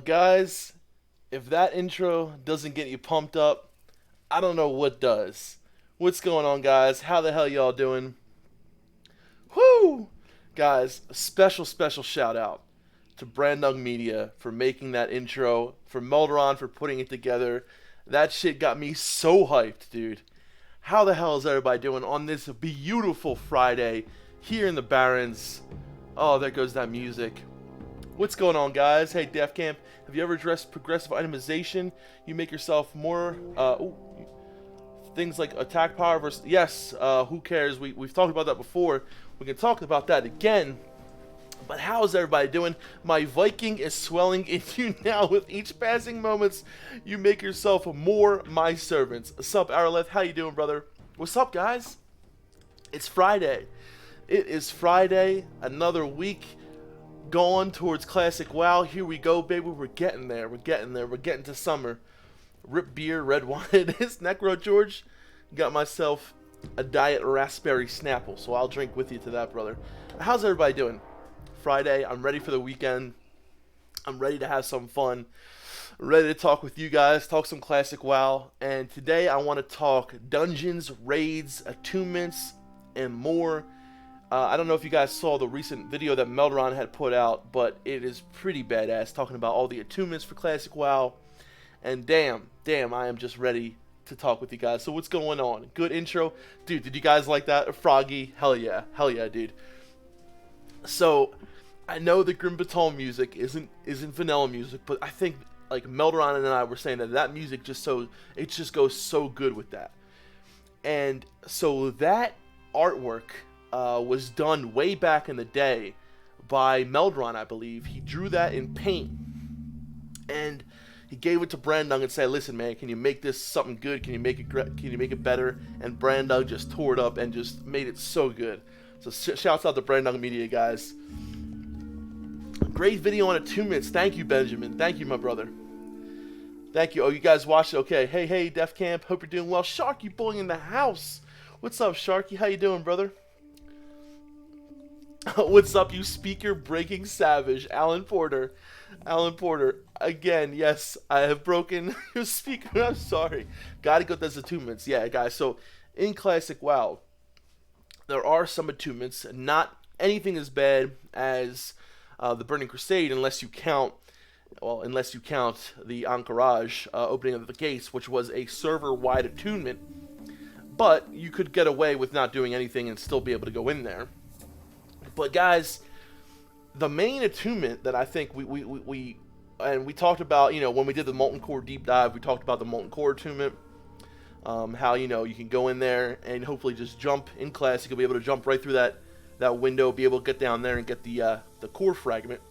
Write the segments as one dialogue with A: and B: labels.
A: guys, if that intro doesn't get you pumped up, I don't know what does. What's going on, guys? How the hell y'all doing? Whoo! Guys, a special shout out to Brandung Media for making that intro, for Melderon for putting it together. That shit got me so hyped, dude. How the hell is everybody doing on this beautiful Friday here in the Barrens? Oh, there goes that music. What's going on, guys? Hey, Def Camp, have you ever addressed progressive itemization? You make yourself more, things like attack power versus... Yes, who cares? We've talked about that before. We can talk about that again. But how's everybody doing? My Viking is swelling in you now with each passing moments. You make yourself more my servants. What's up, Arleth? How you doing, brother? What's up, guys? It's Friday. It is Friday. Another week gone towards Classic WoW. Here we go, baby. We're getting there. We're getting there. We're getting to summer. Rip beer, red wine. It's Necro George. Got myself a diet raspberry Snapple, so I'll drink with you to that, brother. How's everybody doing? Friday. I'm ready for the weekend. I'm ready to have some fun. I'm ready to talk with you guys, talk some Classic WoW. And today I want to talk dungeons, raids, attunements, and more. I don't know if you guys saw the recent video that Melderon had put out, but it is pretty badass, talking about all the attunements for Classic WoW. And damn, I am just ready to talk with you guys. So what's going on? Good intro? Dude, did you guys like that? Froggy? Hell yeah, dude. So, I know the Grim Baton music isn't vanilla music, but I think, like, Melderon and I were saying that music it just goes so good with that. And so that artwork was done way back in the day by Melderon, I believe. He drew that in paint, and he gave it to Brandung and said, "Listen, man, can you make this something good? Can you make it better?" And Brandung just tore it up and just made it so good. So shouts out to Brandung Media, guys. Great video on attunements. Thank you, Benjamin. Thank you, my brother. Thank you. Oh, you guys watched it? Okay. Hey, Def Camp. Hope you're doing well. Sharky Boy in the house. What's up, Sharky? How you doing, brother? What's up, you speaker breaking savage? Alan Porter. Again, yes, I have broken your speaker. I'm sorry. Gotta go to those attunements. Yeah, guys. So, in Classic WoW, there are some attunements. Not anything as bad as the Burning Crusade, unless you count the Anchorage opening of the gates, which was a server-wide attunement. But you could get away with not doing anything and still be able to go in there. But guys, the main attunement that I think we talked about, when we did the Molten Core deep dive, we talked about the Molten Core attunement. How you can go in there and hopefully just jump in Classic. You'll be able to jump right through that window, be able to get down there and get the core fragment.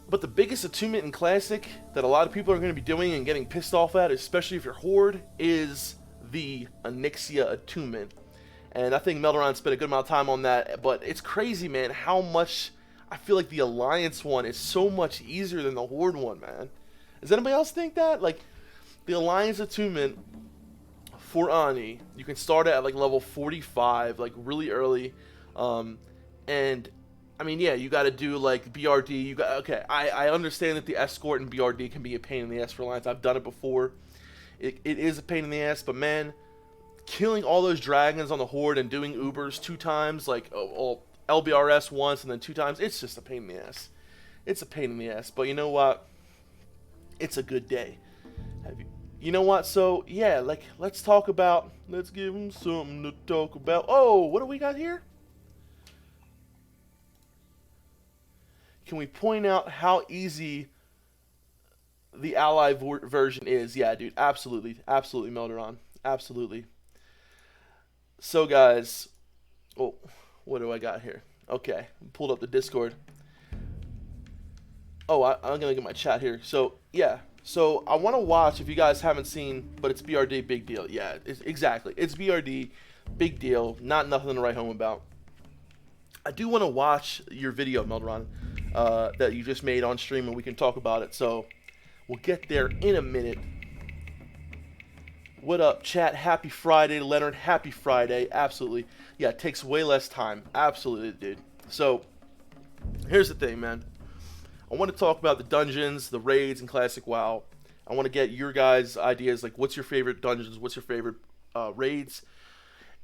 A: But the biggest attunement in Classic that a lot of people are going to be doing and getting pissed off at, especially if you're Horde, is the Onyxia attunement. And I think Melderon spent a good amount of time on that. But it's crazy, man, how much I feel like the Alliance one is so much easier than the Horde one, man. Does anybody else think that? Like, the Alliance attunement for Ani, you can start at like level 45, like really early. And I mean, yeah, you got to do like BRD. I understand that the escort and BRD can be a pain in the ass for Alliance. I've done it before. It is a pain in the ass, but man, killing all those dragons on the Horde and doing Ubers 2 times, like LBRS once and then 2 times, it's just a pain in the ass. It's a pain in the ass, but you know what? It's a good day. You know what? So, yeah, like, let's give them something to talk about. Oh, what do we got here? Can we point out how easy the ally version is? Yeah, dude, absolutely, Melderon, absolutely. So, guys, what do I got here? Okay, pulled up the Discord. Oh, I'm gonna get my chat here. So, yeah. So, I want to watch, if you guys haven't seen, but it's BRD, big deal. Yeah, exactly. It's BRD, big deal. Nothing to write home about. I do want to watch your video, Melderon, that you just made on stream, and we can talk about it. So, we'll get there in a minute. What up, chat? Happy Friday, Leonard. Happy Friday. Absolutely. Yeah, it takes way less time. Absolutely, dude. So, here's the thing, man. I I want to talk about the dungeons, the raids, and classic WoW. I want to get your guys' ideas, like what's your favorite dungeons, what's your favorite raids,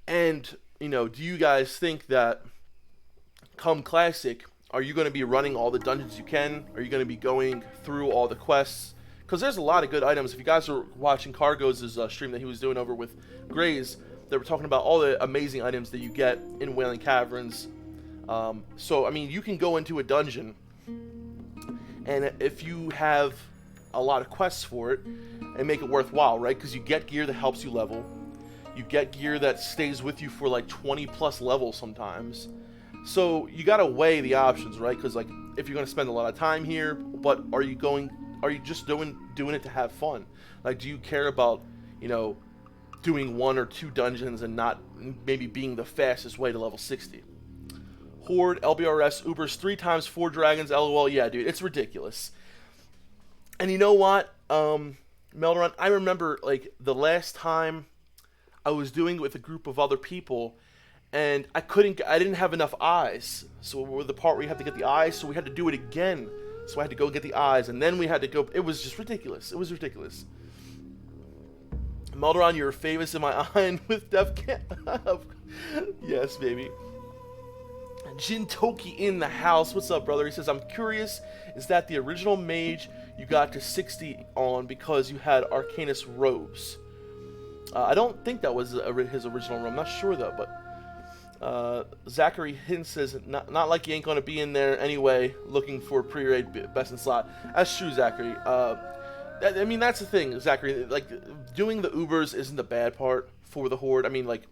A: and do you guys think that come classic, are you going to be running all the dungeons you can? Are you going to be going through all the quests? Because there's a lot of good items. If you guys are watching Cargo's stream that he was doing over with Grays, they were talking about all the amazing items that you get in Wailing Caverns. So, I mean, you can go into a dungeon, and if you have a lot of quests for it, and make it worthwhile, right? Because you get gear that helps you level. You get gear that stays with you for like 20 plus levels sometimes. So you gotta weigh the options, right? Because like if you're gonna spend a lot of time here, but are you just doing it to have fun? Like, do you care about doing 1 or 2 dungeons and not maybe being the fastest way to level 60? Horde, LBRS, Ubers 3 times 4 dragons, LOL. Yeah, dude, it's ridiculous. And you know what, Melderon, I remember like the last time I was doing it with a group of other people, and I didn't have enough eyes. So we're the part where you have to get the eyes, so we had to do it again. So I had to go get the eyes, and then we had to go. It was just ridiculous. It was ridiculous. Melderon, you're famous in my eye with Def Camp. Yes, baby. Jin Toki in the house. What's up, brother? He says, I'm curious, is that the original mage you got to 60 on because you had Arcanus robes? I don't think that was his original robe. I'm not sure, though, but Zachary Hint says, not like you ain't going to be in there anyway looking for pre-raid best in slot. That's true, Zachary. I mean, that's the thing, Zachary. Like, doing the Ubers isn't the bad part for the Horde. I mean, like,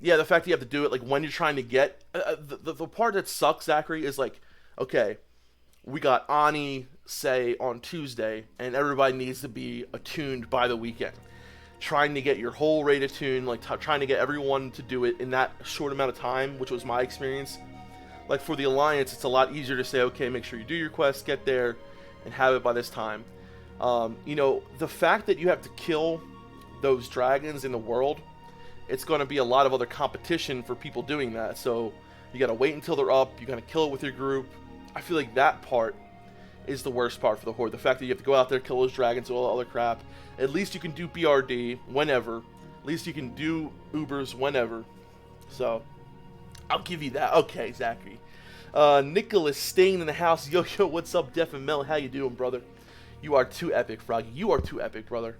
A: yeah, the fact that you have to do it, like, when you're trying to get... the part that sucks, Zachary, is, like, okay, we got Ani, say, on Tuesday, and everybody needs to be attuned by the weekend. Trying to get your whole raid attuned, like, trying to get everyone to do it in that short amount of time, which was my experience. Like, for the Alliance, it's a lot easier to say, okay, make sure you do your quest, get there, and have it by this time. The fact that you have to kill those dragons in the world, it's going to be a lot of other competition for people doing that. So you got to wait until they're up. You got to kill it with your group. I feel like that part is the worst part for the Horde. The fact that you have to go out there, kill those dragons, all that other crap. At least you can do BRD whenever. At least you can do Ubers whenever. So I'll give you that. Okay, Zachary. Nicholas staying in the house. Yo, what's up, Def and Mel? How you doing, brother? You are too epic, Froggy. You are too epic, brother.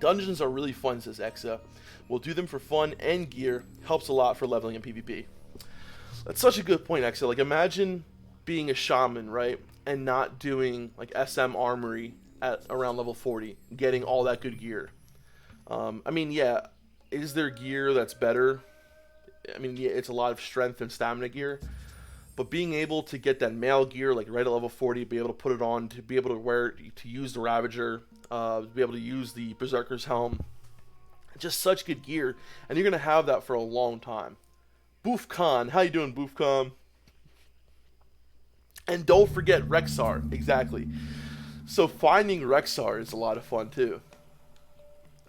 A: Dungeons are really fun, says Exa. We'll do them for fun and gear. Helps a lot for leveling in PvP. That's such a good point, Exa. Like, imagine being a shaman, right? And not doing, like, SM Armory at around level 40. Getting all that good gear. I mean, yeah. Is there gear that's better? I mean, yeah, it's a lot of strength and stamina gear. But being able to get that mail gear, like, right at level 40, be able to put it on, to be able to wear it, to use the Ravager, to be able to use the Berserker's Helm. Just such good gear, and you're going to have that for a long time. Boof Khan, how you doing, Boof Khan? And don't forget Rexar, exactly. So finding Rexar is a lot of fun, too.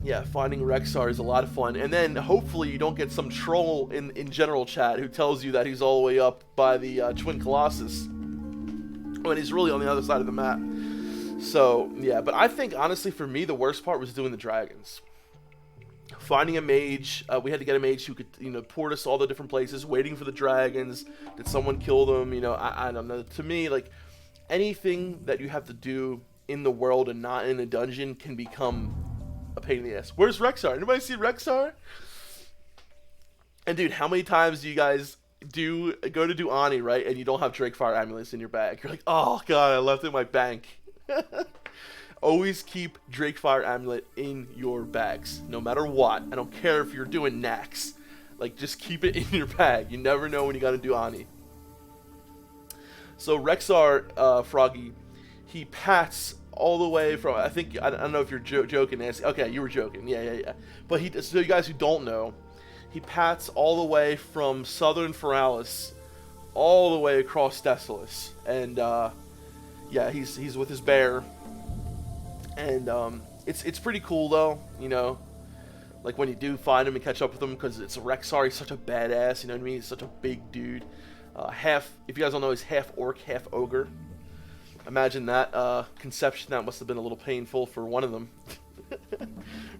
A: Yeah, finding Rexar is a lot of fun, and then hopefully you don't get some troll in general chat who tells you that he's all the way up by the Twin Colossus, when he's really on the other side of the map. So, yeah, but I think, honestly, for me, the worst part was doing the dragons. Finding a mage, we had to get a mage who could, port us all the different places, waiting for the dragons. Did someone kill them? I don't know. To me, like, anything that you have to do in the world and not in a dungeon can become a pain in the ass. Where's Rexar? Anybody see Rexar? And, dude, how many times do you guys go to do Ani, right, and you don't have Drakefire amulets in your bag? You're like, oh, God, I left it in my bank. Always keep Drakefire amulet in your bags, no matter what. I don't care if you're doing Nax. Like, just keep it in your bag. You never know when you gotta do Ani. So Rexar, Froggy, he pats all the way from, I don't know if you're joking, Nancy. Okay, you were joking. Yeah. But so you guys who don't know, he pats all the way from Southern Feralis all the way across Desolus. And, yeah, he's with his bear. And it's pretty cool, though, like when you do find him and catch up with him, because it's a Rexar. He's such a badass, you know what I mean? He's such a big dude. Half, if you guys don't know, he's half orc, half ogre. Imagine that conception. That must have been a little painful for one of them.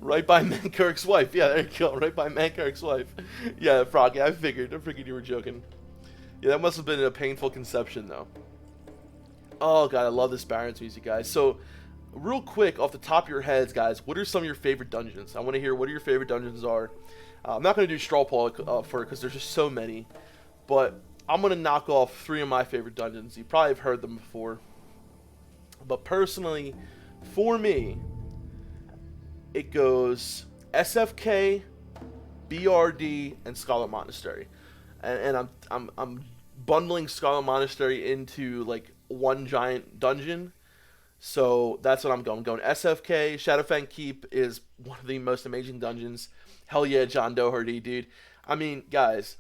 A: Right by Mankirk's wife. Yeah, there you go. Right by Mankirk's wife. Yeah, Froggy, I figured you were joking. Yeah, that must have been a painful conception, though. Oh, God, I love this Baron's music, guys. So, real quick, off the top of your heads, guys, what are some of your favorite dungeons? I want to hear what your favorite dungeons are. I'm not going to do straw poll for it because there's just so many. But I'm going to knock off 3 of my favorite dungeons. You probably have heard them before. But personally, for me, it goes SFK, BRD, and Scarlet Monastery. And I'm bundling Scarlet Monastery into like one giant dungeon. So that's what I'm going. I'm going SFK. Shadowfang Keep is one of the most amazing dungeons. Hell yeah, John Doherty, dude. I mean, guys,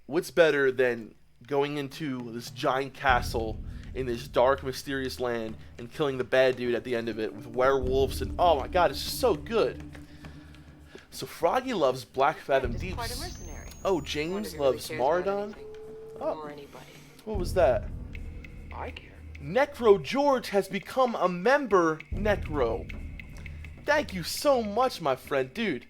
A: what's better than going into this giant castle in this dark, mysterious land and killing the bad dude at the end of it with werewolves and oh my god, it's just so good. So Froggy loves Black Fathom Deeps. Oh, James loves Maradon. Oh, what was that?
B: I care.
A: Necro George has become a member, Necro. Thank you so much, my friend. Dude,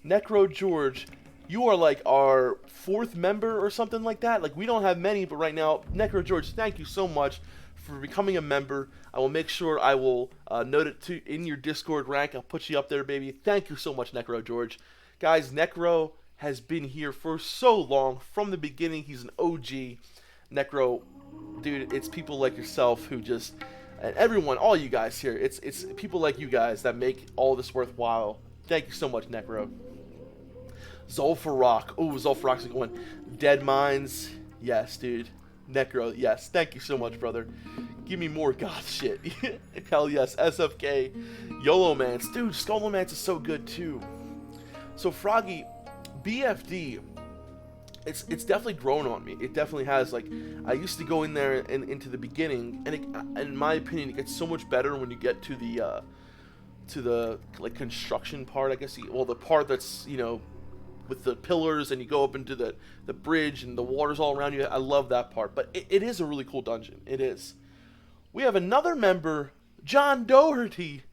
A: Necro George, you are like our 4th member or something like that. Like, we don't have many, but right now, Necro George, thank you so much for becoming a member. I will make sure I will note it in your Discord rank. I'll put you up there, baby. Thank you so much, Necro George. Guys, Necro has been here for so long. From the beginning, he's an OG. Necro, dude, it's people like yourself who just, and everyone, all you guys here, it's people like you guys that make all this worthwhile. Thank you so much, Necro. Zulfarok. Oh, Zulfarok's a good one. Dead Mines. Yes, dude. Necro. Yes. Thank you so much, brother. Give me more goth shit. Hell yes. SFK. YOLOmance. Dude, Skullomance is so good, too. So, Froggy, BFD, it's definitely grown on me. It definitely has. Like, I used to go in there and into the beginning, and in my opinion, it gets so much better when you get to the like construction part, I guess. Well, the part that's, you know, with the pillars and you go up into the bridge and the water's all around you. I love that part. But it is a really cool dungeon. It is. We have another member, John Doherty.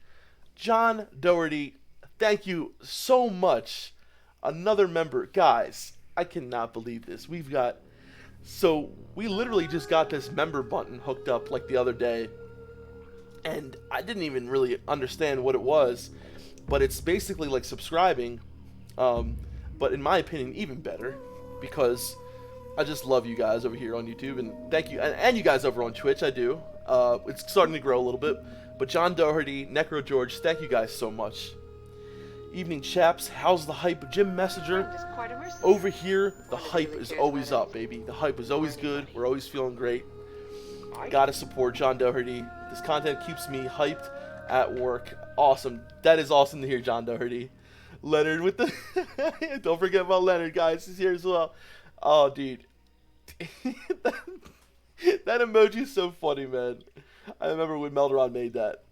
A: John Doherty, thank you so much. Another member. Guys, I cannot believe this. We literally just got this member button hooked up like the other day. And I didn't even really understand what it was. But it's basically like subscribing. But in my opinion, even better, because I just love you guys over here on YouTube, and thank you, and you guys over on Twitch, I do. It's starting to grow a little bit, but John Doherty, Necro George, thank you guys so much. Evening chaps, how's the hype? Jim Messenger, over here, the hype is always up, baby. The hype is always good, we're always feeling great. Gotta support John Doherty. This content keeps me hyped at work. Awesome, that is awesome to hear, John Doherty. Leonard with the don't forget about Leonard, guys. He's here as well. Oh, dude. that emoji is so funny, man. I remember when Melderon made that.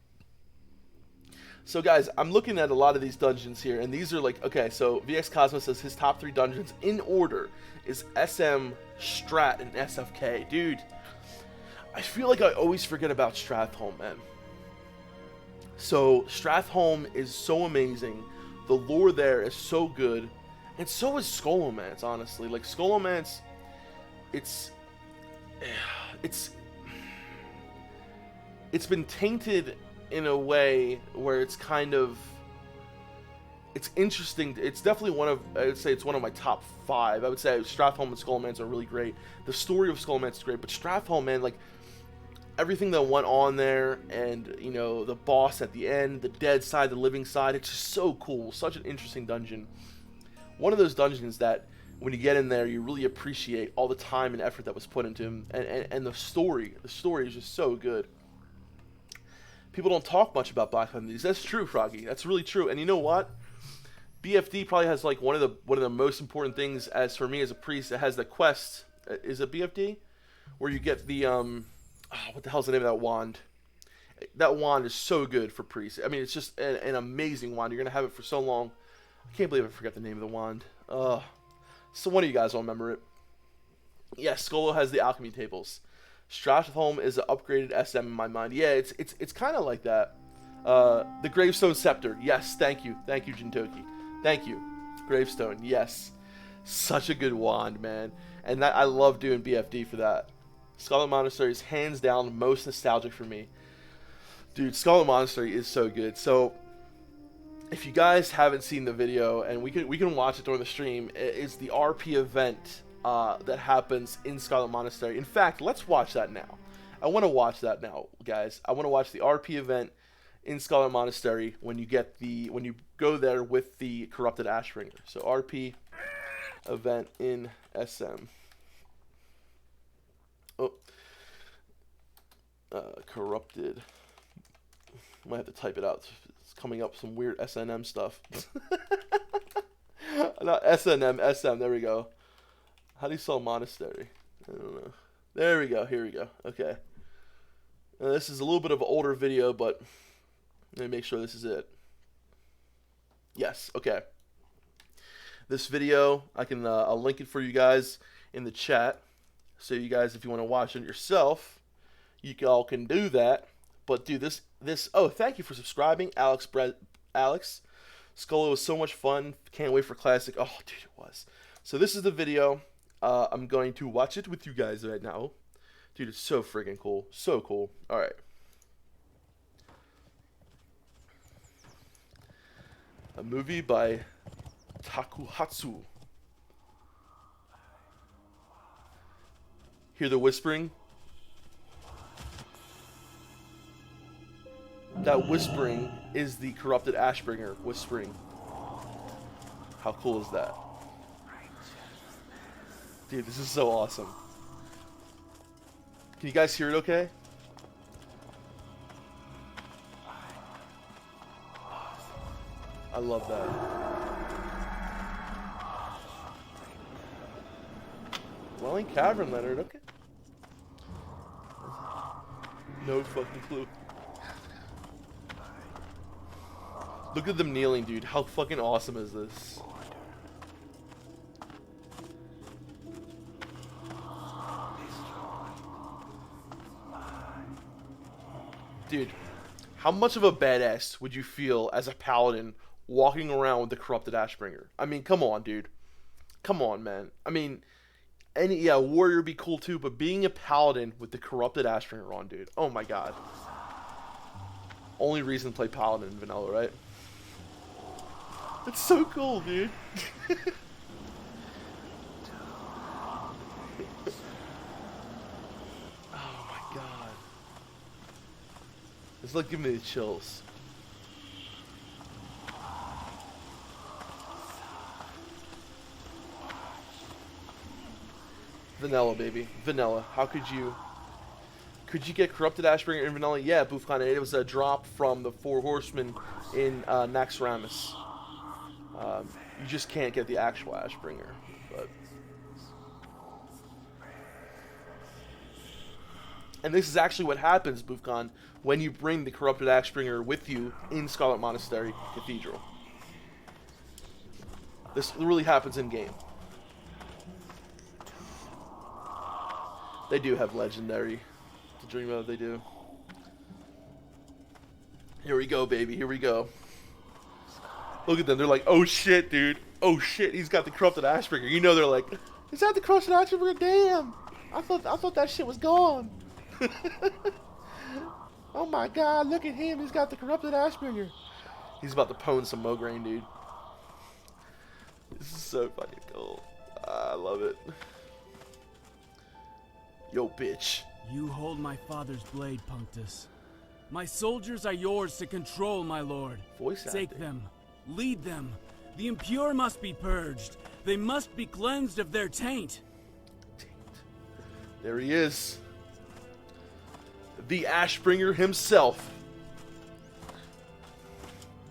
A: So, guys, I'm looking at a lot of these dungeons here, and these are like, okay, so VX Cosmos says his top 3 dungeons in order is SM, Strat, and SFK. Dude, I feel like I always forget about Stratholme, man. So, Stratholme is so amazing. The lore there is so good, and so is Skullomance, honestly. Like, Skullomance, it's been tainted in a way where it's kind of, it's interesting. It's definitely I would say it's one of my top 5. I would say Stratholme and Skullomance are really great. The story of Skullomance is great, but Stratholme, man, like, everything that went on there, and, you know, the boss at the end, the dead side, the living side, it's just so cool. Such an interesting dungeon. One of those dungeons that, when you get in there, you really appreciate all the time and effort that was put into him, and the story is just so good. People don't talk much about Black Fathom Deeps. That's true, Froggy. That's really true. And you know what? BFD probably has like one of the most important things, as for me as a priest. It has the quest. Is it BFD? Where you get the what the hell's the name of that wand? That wand is so good for priests. I mean, it's just an amazing wand. You're going to have it for so long. I can't believe I forgot the name of the wand. So one of you guys will remember it. Yes, Skolo has the alchemy tables. Stratholm is an upgraded SM in my mind. Yeah, it's kind of like that. The Gravestone Scepter. Yes, thank you, Jintoki. Thank you, Gravestone. Yes, such a good wand, man. And that I love doing BFD for that. Scarlet Monastery is hands down most nostalgic for me. Dude, Scarlet Monastery is so good. So if you guys haven't seen the video, and we can watch it during the stream, it's the RP event that happens in Scarlet Monastery. In fact, let's watch that now. I want to watch that now, guys. I want to watch the RP event in Scarlet Monastery when you go there with the corrupted Ashbringer. So RP event in SM. Oh, corrupted. Might have to type it out. It's coming up some weird SNM stuff. Not SNM, SM. There we go. How do you spell monastery? I don't know. There we go. Here we go. Okay. Now, this is a little bit of an older video, but let me make sure this is it. Yes. Okay. This video, I'll link it for you guys in the chat. So you guys, if you want to watch it yourself, you all can do that. But dude, this. Oh, thank you for subscribing, Alex. Skolo was so much fun. Can't wait for classic. Oh, dude, it was. So this is the video. I'm going to watch it with you guys right now. Dude, it's so freaking cool. So cool. All right. A movie by Takuhatsu. Hear the whispering? That whispering is the corrupted Ashbringer whispering. How cool is that? Dude, this is so awesome. Can you guys hear it okay? I love that. Dwelling Cavern, Leonard, okay. No fucking clue. Look at them kneeling, dude. How fucking awesome is this? Dude, how much of a badass would you feel as a paladin walking around with the corrupted Ashbringer? I mean, come on, dude. Come on, man. I mean, warrior would be cool too, but being a paladin with the corrupted Ashbringer on, dude. Oh my god. Only reason to play paladin in vanilla, right? It's so cool, dude. Oh my god. It's like giving me the chills. Vanilla, baby. Vanilla. How could you... Could you get Corrupted Ashbringer in vanilla? Yeah, Boofcon. It was a drop from the Four Horsemen in Naxxramas. You just can't get the actual Ashbringer. But... And this is actually what happens, Boofcon, when you bring the Corrupted Ashbringer with you in Scarlet Monastery Cathedral. This really happens in-game. They do have Legendary to dream of, they do. Here we go, baby, here we go. Look at them, they're like, oh shit, dude. Oh shit, he's got the Corrupted Ashbringer. You know they're like, is that the Corrupted Ashbringer? Damn! I thought that shit was gone. Oh my god, look at him, he's got the Corrupted Ashbringer. He's about to pwn some Mograine, dude. This is so fucking cool. I love it. Yo, bitch.
B: You hold my father's blade, Punctus. My soldiers are yours to control, my lord.
A: Voice acting.
B: Take them. Lead them. The impure must be purged. They must be cleansed of their taint.
A: There he is. The Ashbringer himself.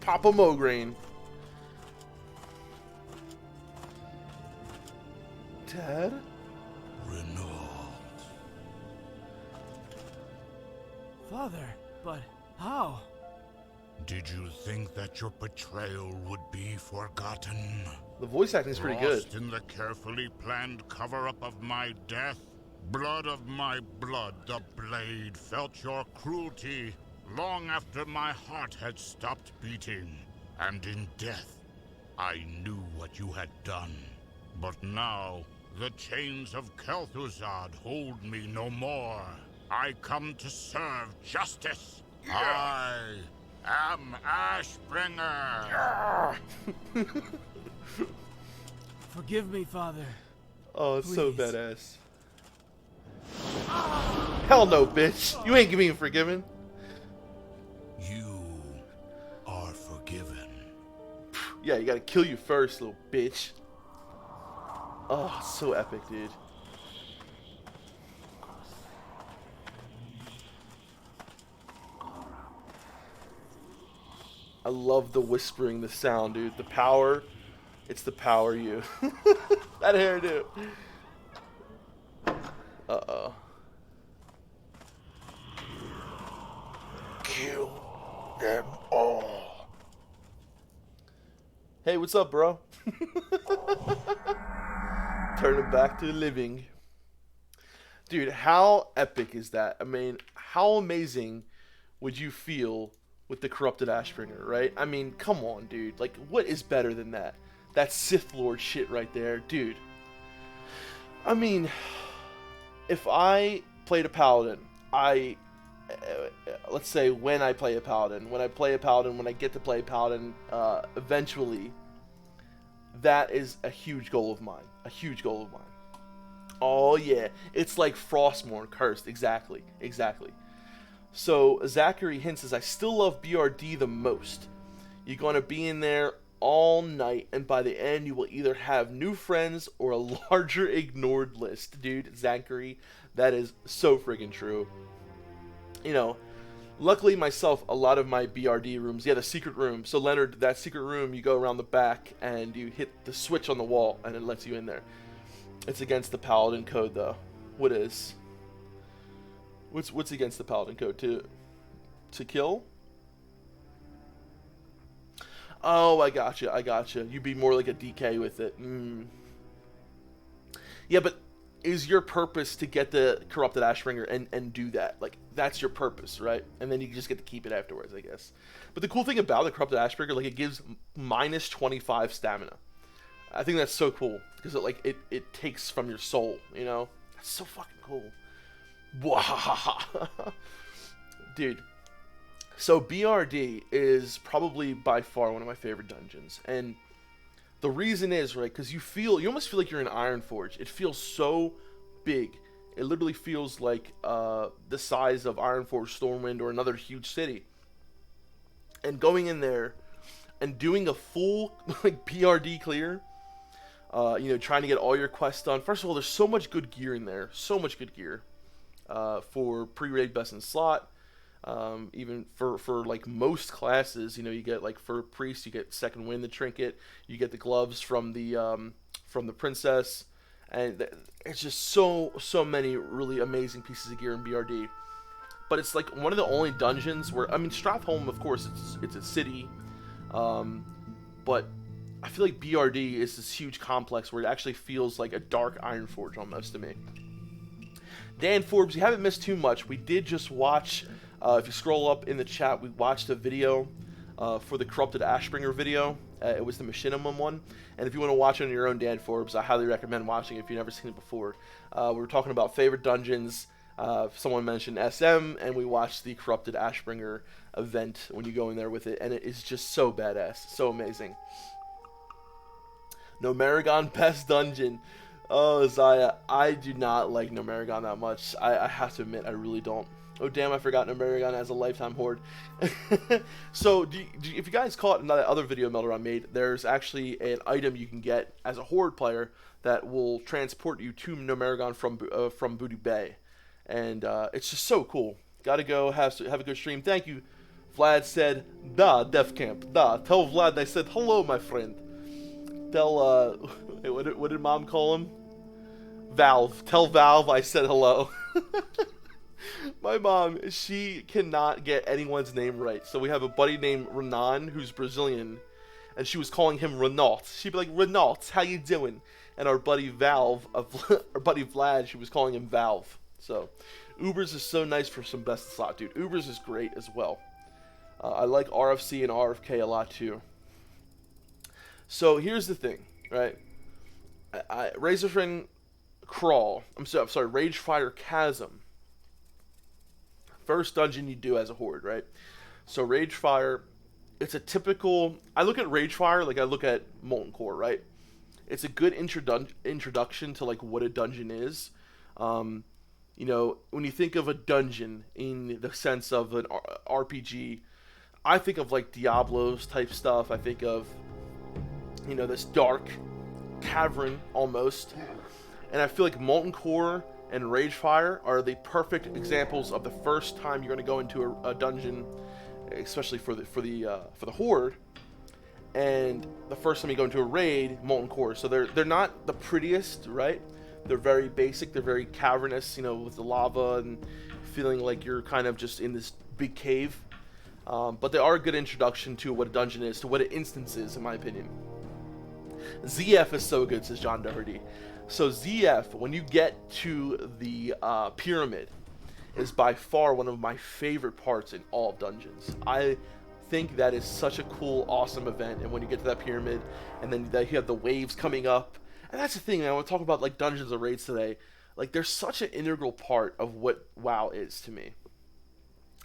A: Papa Mograine. Dad?
B: Father, but how?
C: Do Did you think that your betrayal would be forgotten?
A: The voice acting is pretty good.
C: Lost in the carefully planned cover-up of my death? Blood of my blood, the blade felt your cruelty long after my heart had stopped beating. And in death, I knew what you had done. But now, the chains of Kel'Thuzad hold me no more. I come to serve justice. I am Ashbringer.
B: Forgive me, Father.
A: Oh, it's so
B: Please.
A: badass. Hell no, bitch. You ain't being forgiven.
C: You are forgiven.
A: Yeah, you gotta kill you first, little bitch. Oh, so epic, dude. I love the whispering, the sound, dude. The power. It's the power you. That hairdo. Uh-oh. Kill them all. Hey, what's up, bro? Turn it back to living. Dude, how epic is that? I mean, how amazing would you feel with the corrupted Ashbringer, right? I mean, come on, dude. Like, what is better than that? That's Sith Lord shit right there, dude. I mean, if I played a paladin, let's say when I play a paladin, when I get to play a paladin, eventually, that is a huge goal of mine. A huge goal of mine. Oh yeah, it's like Frostmourne cursed. Exactly. So Zachary Hint says, I still love BRD the most. You're gonna be in there all night, and by the end, you will either have new friends or a larger ignored list. Dude, Zachary, that is so friggin' true. You know, luckily myself, a lot of my BRD rooms, the secret room. So Leonard, that secret room, you go around the back and you hit the switch on the wall, and it lets you in there. It's against the Paladin code, though. What is? What's against the Paladin code? To kill? Oh, I gotcha. You'd be more like a DK with it. Yeah, but is your purpose to get the corrupted Ashbringer and do that? Like, that's your purpose, right? And then you just get to keep it afterwards, I guess. But the cool thing about the corrupted Ashbringer, like, it gives minus 25 stamina. I think that's so cool because it takes from your soul, you know? That's so fucking cool. Dude. So BRD is probably by far one of my favorite dungeons, and the reason is, right, because you almost feel like you're in Ironforge. It feels so big. It literally feels like the size of Ironforge, Stormwind, or another huge city. And going in there and doing a full like BRD clear, you know, trying to get all your quests done. First of all, there's so much good gear in there, so much good gear for pre-raid best in slot. Even for like most classes, you know, you get like for priest, you get second wind, the trinket, you get the gloves from the princess, and it's just so many really amazing pieces of gear in BRD. But it's like one of the only dungeons where, I mean, Strathholm, of course, it's a city, but I feel like BRD is this huge complex where it actually feels like a dark Ironforge almost to me. Dan Forbes, you haven't missed too much. We did just watch. If you scroll up in the chat, we watched a video for the Corrupted Ashbringer video. It was the Machinimum one. And if you want to watch it on your own, Dan Forbes, I highly recommend watching it if you've never seen it before. We were talking about favorite dungeons. Someone mentioned SM, and we watched the Corrupted Ashbringer event when you go in there with it. And it is just so badass. So amazing. Nomeragon best dungeon. Oh, Zaya, I do not like Nomeragon that much. I have to admit, I really don't. Oh, damn, I forgot Nomeragon as a lifetime horde. So, if you guys caught in that other video Melder I made, there's actually an item you can get as a horde player that will transport you to Nomeragon from Booty Bay. And it's just so cool. Gotta go have a good stream. Thank you. Vlad said, "Da, Def Camp, da." Tell Vlad I said, "Hello, my friend." Tell, what did Mom call him? Valve. Tell Valve I said hello. My mom, she cannot get anyone's name right. So we have a buddy named Renan who's Brazilian, and she was calling him Renault. She'd be like, Renault, how you doing? And our buddy our buddy Vlad, she was calling him Valve. So Ubers is so nice for some best slot, dude. Ubers is great as well. I like RFC and RFK a lot too. So here's the thing, right? Razorfin Crawl. I'm sorry, Ragefire Chasm. First dungeon you do as a horde, right? So Ragefire, it's a typical. I look at Ragefire like I look at Molten Core, right? It's a good introduction to like what a dungeon is. You know, when you think of a dungeon in the sense of an RPG, I think of like Diablo's type stuff. I think of, you know, this dark cavern almost. And I feel like Molten Core and Ragefire are the perfect examples of the first time you're going to go into a dungeon, especially for the horde, and the first time you go into a raid, Molten Core. So they're not the prettiest, right? They're very basic. They're very cavernous, you know, with the lava and feeling like you're kind of just in this big cave. But they are a good introduction to what a dungeon is, to what an instance is, in my opinion. ZF is so good, says John Doherty. So ZF, when you get to the pyramid, is by far one of my favorite parts in all of dungeons. I think that is such a cool, awesome event. And when you get to that pyramid, and then you have the waves coming up, and that's the thing, man. I want to talk about like dungeons or raids today. Like, they're such an integral part of what WoW is to me.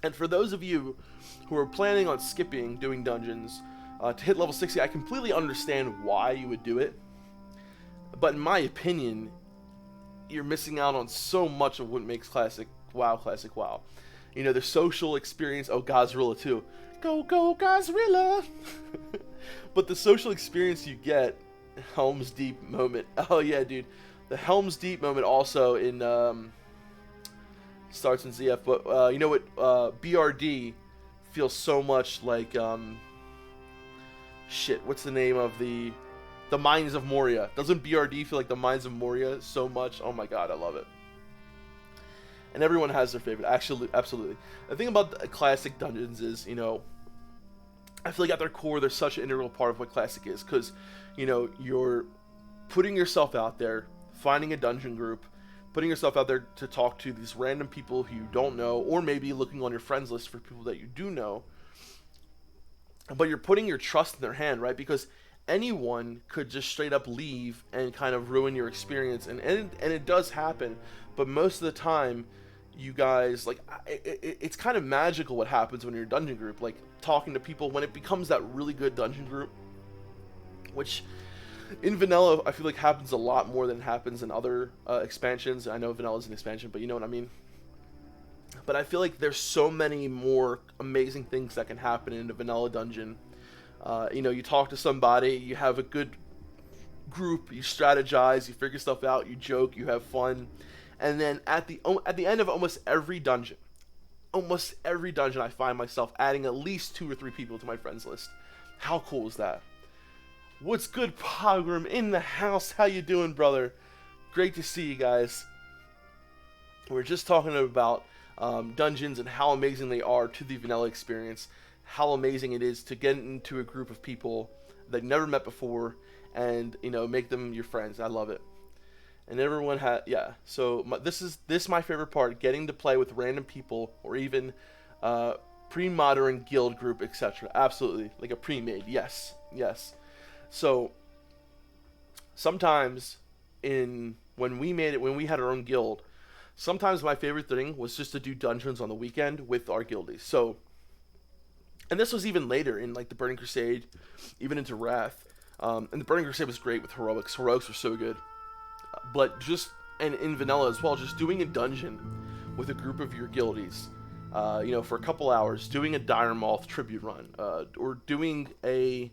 A: And for those of you who are planning on skipping doing dungeons to hit level 60, I completely understand why you would do it. But in my opinion, you're missing out on so much of what makes classic WoW. You know, the social experience. Oh, Gazrilla too. Go Gazrilla. But the social experience you get, Helm's Deep moment. Oh yeah, dude. The Helm's Deep moment also in starts in ZF. But you know what? BRD feels so much like shit. What's the name of the Mines of Moria? Doesn't BRD feel like the Mines of Moria so much? Oh my god, I love it. And everyone has their favorite. Actually, absolutely. The thing about the classic dungeons is, you know, I feel like at their core, they're such an integral part of what classic is, because, you know, you're putting yourself out there, finding a dungeon group, putting yourself out there to talk to these random people who you don't know, or maybe looking on your friends list for people that you do know. But you're putting your trust in their hand, right? Because anyone could just straight up leave and kind of ruin your experience, and it does happen. But most of the time, you guys, like, it's kind of magical what happens when you're a dungeon group, like talking to people when it becomes that really good dungeon group, which in vanilla I feel like happens a lot more than happens in other expansions. I know vanilla is an expansion, but you know what I mean. But I feel like there's so many more amazing things that can happen in a vanilla dungeon. You know, you talk to somebody, you have a good group, you strategize, you figure stuff out, you joke, you have fun, and then at the end of almost every dungeon, I find myself adding at least 2 or 3 people to my friends list. How cool is that? What's good, Pogrom in the house? How you doing, brother? Great to see you guys. We're just talking about dungeons and how amazing they are to the vanilla experience. How amazing it is to get into a group of people that you never met before, and, you know, make them your friends. I love it. And everyone so this is my favorite part, getting to play with random people, or even pre-modern guild group, etc. Absolutely, like a pre-made. Yes. So sometimes when we had our own guild, sometimes my favorite thing was just to do dungeons on the weekend with our guildies. So, and this was even later in like the Burning Crusade, even into Wrath. And the Burning Crusade was great with heroics. Heroics were so good. But just, and in vanilla as well, just doing a dungeon with a group of your guildies, you know, for a couple hours, doing a Dire Moth tribute run, or doing a,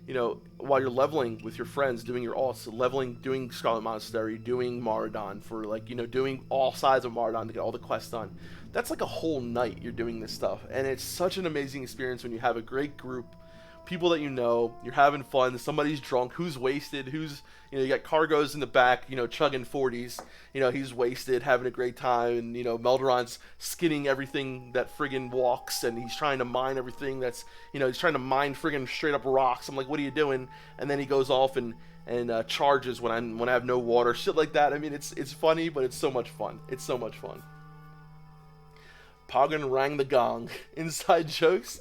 A: you know, while you're leveling with your friends, doing your alts, doing Scarlet Monastery, doing Maraudon, for like, you know, doing all sides of Maraudon to get all the quests done. That's like a whole night you're doing this stuff, and it's such an amazing experience when you have a great group people that you're having fun. Somebody's drunk, who's wasted, who's, you got Cargos in the back, chugging 40s. He's wasted, having a great time, and, Melderon's skinning everything that friggin' walks, and he's trying to mine everything that's, he's trying to mine friggin' straight up rocks. I'm like, what are you doing? And then he goes off and charges when I have no water, shit like that. I mean, it's funny, but it's so much fun. It's so much fun. Poggin rang the gong. Inside jokes.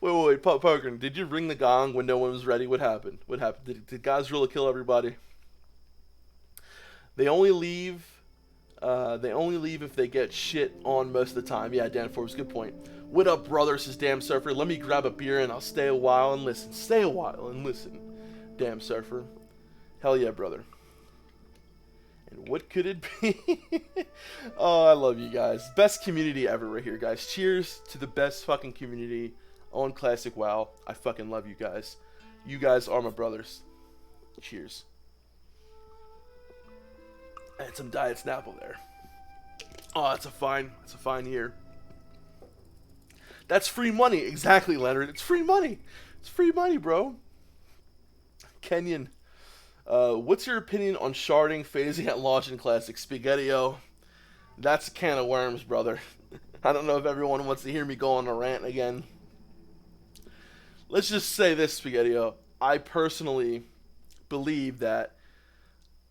A: Wait, Poggin, did you ring the gong when no one was ready? What happened? Did Gazrilla kill everybody? They only leave if they get shit on most of the time. Yeah, Dan Forbes, good point. What up, brother? Says Damn Surfer. Let me grab a beer and I'll stay a while and listen. Stay a while and listen. Damn Surfer. Hell yeah, brother. And what could it be? Oh, I love you guys. Best community ever right here, guys. Cheers to the best fucking community on Classic WoW. I fucking love you guys. You guys are my brothers. Cheers. And some Diet Snapple there. Oh, that's a fine year. That's free money. Exactly, Leonard. It's free money. It's free money, bro. Kenyon. What's your opinion on sharding, phasing at launch in Classic? Spaghetti-O. That's a can of worms, brother. I don't know if everyone wants to hear me go on a rant again. Let's just say this, Spaghetti-O. I personally believe that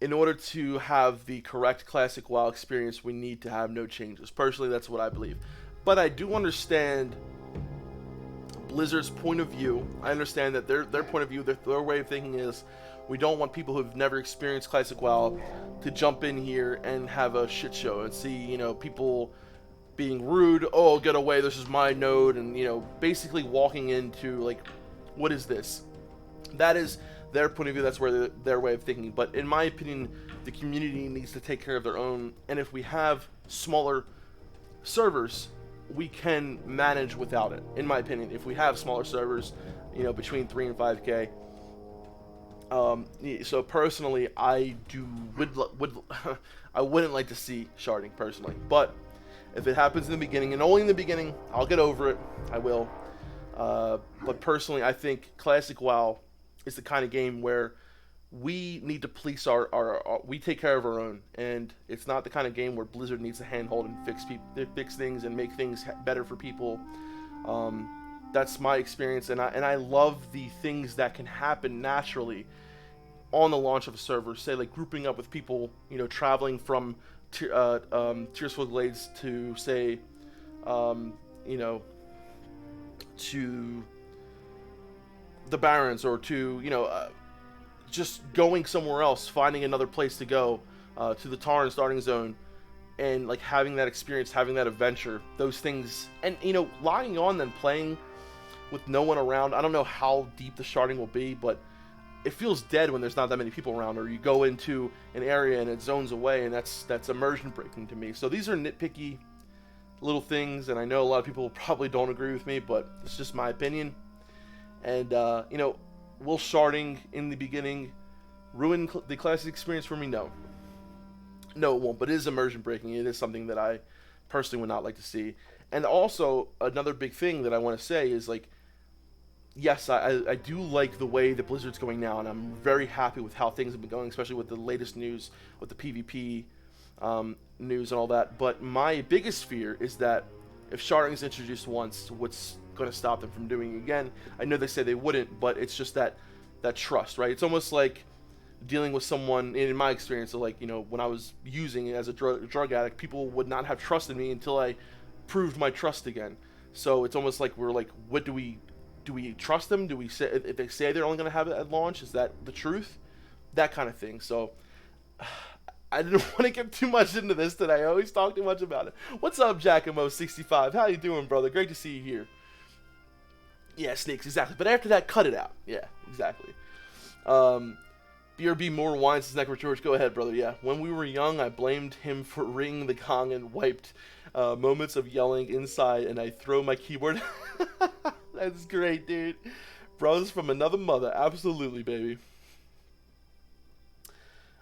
A: in order to have the correct Classic WoW experience, we need to have no changes. Personally, that's what I believe. But I do understand Blizzard's point of view. I understand that their point of view, their way of thinking is, we don't want people who've never experienced Classic WoW to jump in here and have a shit show and see, people being rude. Oh, get away, this is my node. And, basically walking into, like, what is this? That is their point of view. That's where their way of thinking. But in my opinion, the community needs to take care of their own. And if we have smaller servers, we can manage without it. In my opinion, if we have smaller servers, between 3 and 5K. So personally, I wouldn't like to see sharding personally, but if it happens in the beginning, and only in the beginning, I'll get over it. I will. But personally, I think Classic WoW is the kind of game where we need to police we take care of our own, and it's not the kind of game where Blizzard needs to handhold and fix things and make things better for people. That's my experience, and I love the things that can happen naturally on the launch of a server. Say, like, grouping up with people, traveling from Tearsful Glades to, say, to the Barrens, or to, just going somewhere else, finding another place to go, to the Tarn starting zone, and, like, having that experience, having that adventure, those things, and, logging on and playing with no one around. I don't know how deep the sharding will be, but it feels dead when there's not that many people around, or you go into an area and it zones away, and that's immersion breaking to me. So these are nitpicky little things, and I know a lot of people probably don't agree with me, but it's just my opinion. And will sharding in the beginning ruin the Classic experience for me? No, it won't. But it is immersion breaking. It is something that I personally would not like to see. And also, another big thing that I want to say is, like, yes, I do like the way that Blizzard's going now, and I'm very happy with how things have been going, especially with the latest news, with the PvP news and all that. But my biggest fear is that if sharding is introduced once, what's going to stop them from doing it again? I know they say they wouldn't, but it's just that trust, right? It's almost like dealing with someone, in my experience, like, when I was using it as a drug addict, people would not have trusted me until I proved my trust again. So it's almost like we're like, what do we trust them? Do we say, if they say they're only going to have it at launch, is that the truth? That kind of thing. So I didn't want to get too much into this today. I always talk too much about it. What's up, Jackamo65? How you doing, brother? Great to see you here. Yeah, snakes, exactly. But after that, cut it out. Yeah, exactly. BRB more wine says Necro George. Go ahead, brother. Yeah. When we were young, I blamed him for ringing the gong and wiped moments of yelling inside, and I throw my keyboard. That's great, dude. Brothers from another mother. Absolutely, baby.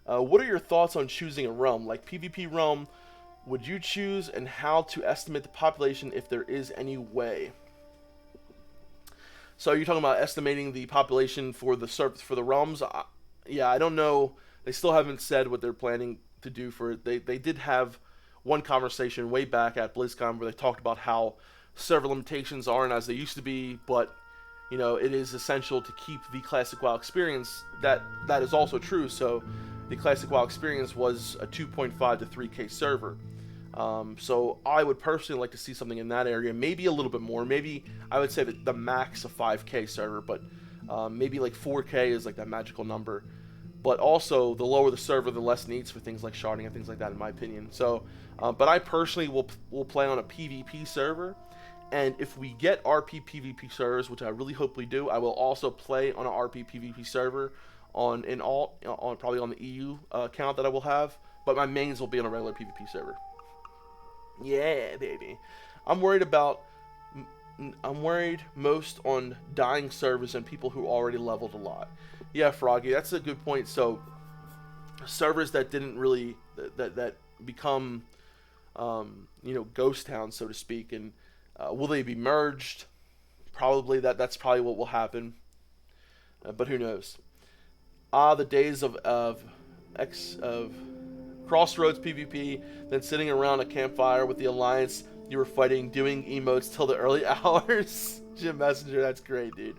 A: What are your thoughts on choosing a realm? Like PvP realm, would you choose, and how to estimate the population if there is any way? So are you talking about estimating the population for the realms? Yeah, I don't know. They still haven't said what they're planning to do for it. They did have one conversation way back at BlizzCon where they talked about how server limitations aren't as they used to be, but it is essential to keep the classic WoW experience. That is also true. So the classic WoW experience was a 2.5 to 3K server. So I would personally like to see something in that area, maybe a little bit more. Maybe I would say that the max of 5K server, but maybe like 4K is like that magical number. But also, the lower the server, the less needs for things like sharding and things like that, in my opinion. So, but I personally will play on a PvP server, and if we get RP PvP servers, which I really hope we do, I will also play on an RP PvP server on probably on the EU account that I will have. But my mains will be on a regular PvP server. Yeah, baby. I'm worried most on dying servers and people who already leveled a lot. Yeah, Froggy, that's a good point. So, servers that didn't really that become ghost towns, so to speak, and will they be merged? Probably that's probably what will happen. But who knows? The days of Crossroads PvP, then sitting around a campfire with the Alliance you were fighting, doing emotes till the early hours. Jim Messenger, that's great, dude.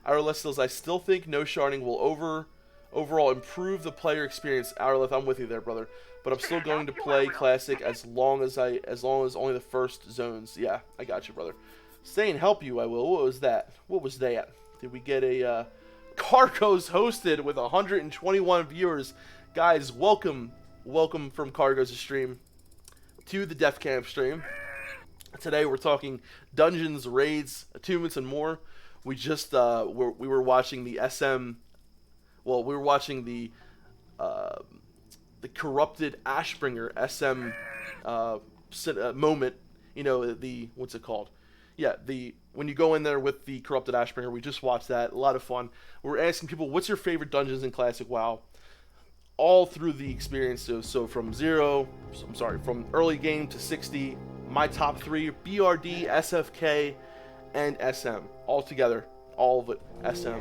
A: Hourless, I still think no sharding will overall improve the player experience. Hourless, I'm with you there, brother. But I'm still going to play Classic as long as only the first zones. Yeah, I got you, brother. Stay and help you, I will. What was that? Did we get a Cargo's hosted with 121 viewers? Guys, welcome from Cargo's stream to the Def Camp stream. Today we're talking dungeons, raids, attunements, and more. We just we were watching the SM. Well, we were watching the corrupted Ashbringer SM moment. The what's it called? Yeah, when you go in there with the corrupted Ashbringer. We just watched that. A lot of fun. We're asking people, what's your favorite dungeons in Classic WoW? All through the experience. So from from early game to 60. My top 3: BRD, SFK, and SM. All together, all of it, SM.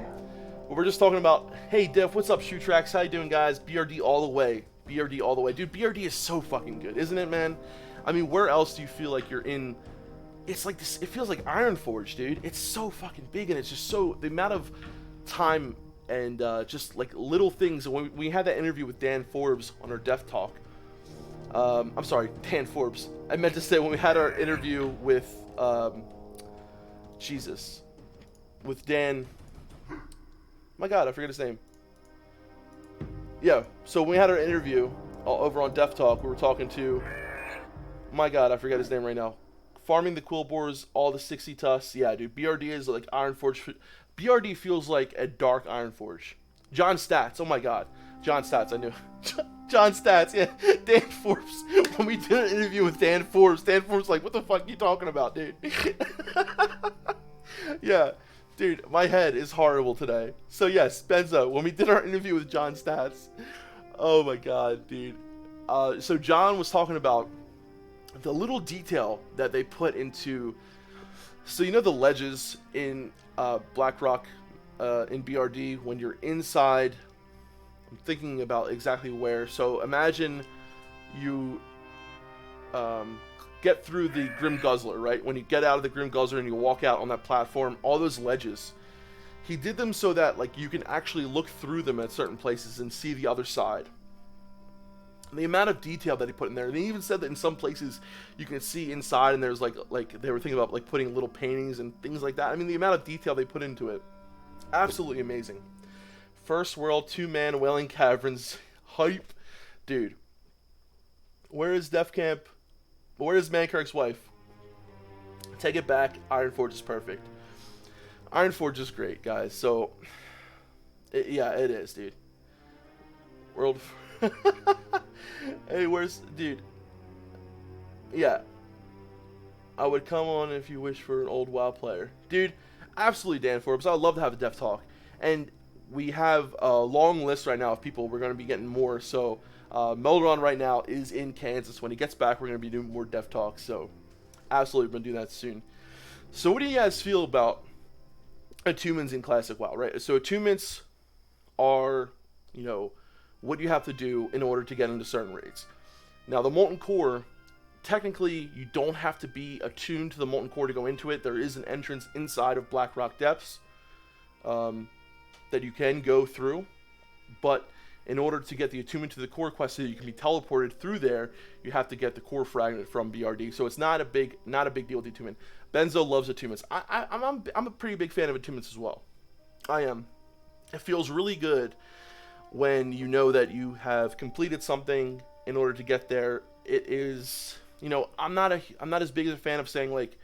A: But we're just talking about, hey Diff, what's up, Shoe Tracks? How you doing, guys? BRD all the way. BRD all the way. Dude, BRD is so fucking good, isn't it, man? I mean, where else do you feel like you're in? It's like this, it feels like Ironforge, dude. It's so fucking big, and it's just so, the amount of time and just like little things. When we had that interview with Dan Forbes on our Death Talk, I'm sorry, Dan Forbes. I meant to say when we had our interview with, with Dan. My God, I forget his name. Yeah, so when we had our interview over on Death Talk, we were talking to, my God, I forget his name right now. Farming the Quill Boars, all the 60 tusks. Yeah, dude, BRD is like Ironforge. BRD feels like a dark Ironforge. John Stats, oh my God. John Stats, I knew. John Stats, yeah. Dan Forbes. When we did an interview with Dan Forbes like, what the fuck are you talking about, dude? Yeah, dude, my head is horrible today. So yes, Benzo, when we did our interview with John Stats, oh my God, dude. So John was talking about the little detail that they put into, so the ledges in Blackrock in BRD when you're inside. I'm thinking about exactly where. So imagine you get through the Grim Guzzler, right? When you get out of the Grim Guzzler and you walk out on that platform, all those ledges, he did them so that like you can actually look through them at certain places and see the other side. And the amount of detail that he put in there, and he even said that in some places you can see inside, and there's like they were thinking about like putting little paintings and things like that. I mean, the amount of detail they put into it, absolutely amazing. First world 2-man Wailing Caverns hype, dude. Where is Def Camp? Where is Mankirk's wife? Take it back. Ironforge is perfect. Ironforge is great, guys. So, yeah, it is, dude. World. Hey, where's dude? Yeah, I would come on if you wish for an old WoW player, dude. Absolutely, Dan Forbes. I would love to have a Def Talk, and we have a long list right now of people. We're going to be getting more. So, Meldron right now is in Kansas. When he gets back, we're going to be doing more Def Talks. So, absolutely, we're going to do that soon. So, what do you guys feel about attunements in Classic WoW, right? So attunements are, you know, what you have to do in order to get into certain raids. Now, the Molten Core, technically, you don't have to be attuned to the Molten Core to go into it. There is an entrance inside of Blackrock Depths that you can go through, but in order to get the attunement to the core quest so that you can be teleported through there, you have to get the core fragment from BRD. So it's not a big deal with the attunement. Benzo loves attunements. I'm a pretty big fan of attunements as well. I am. It feels really good when you know that you have completed something in order to get there. It is, you know, I'm not as big as a fan of saying like,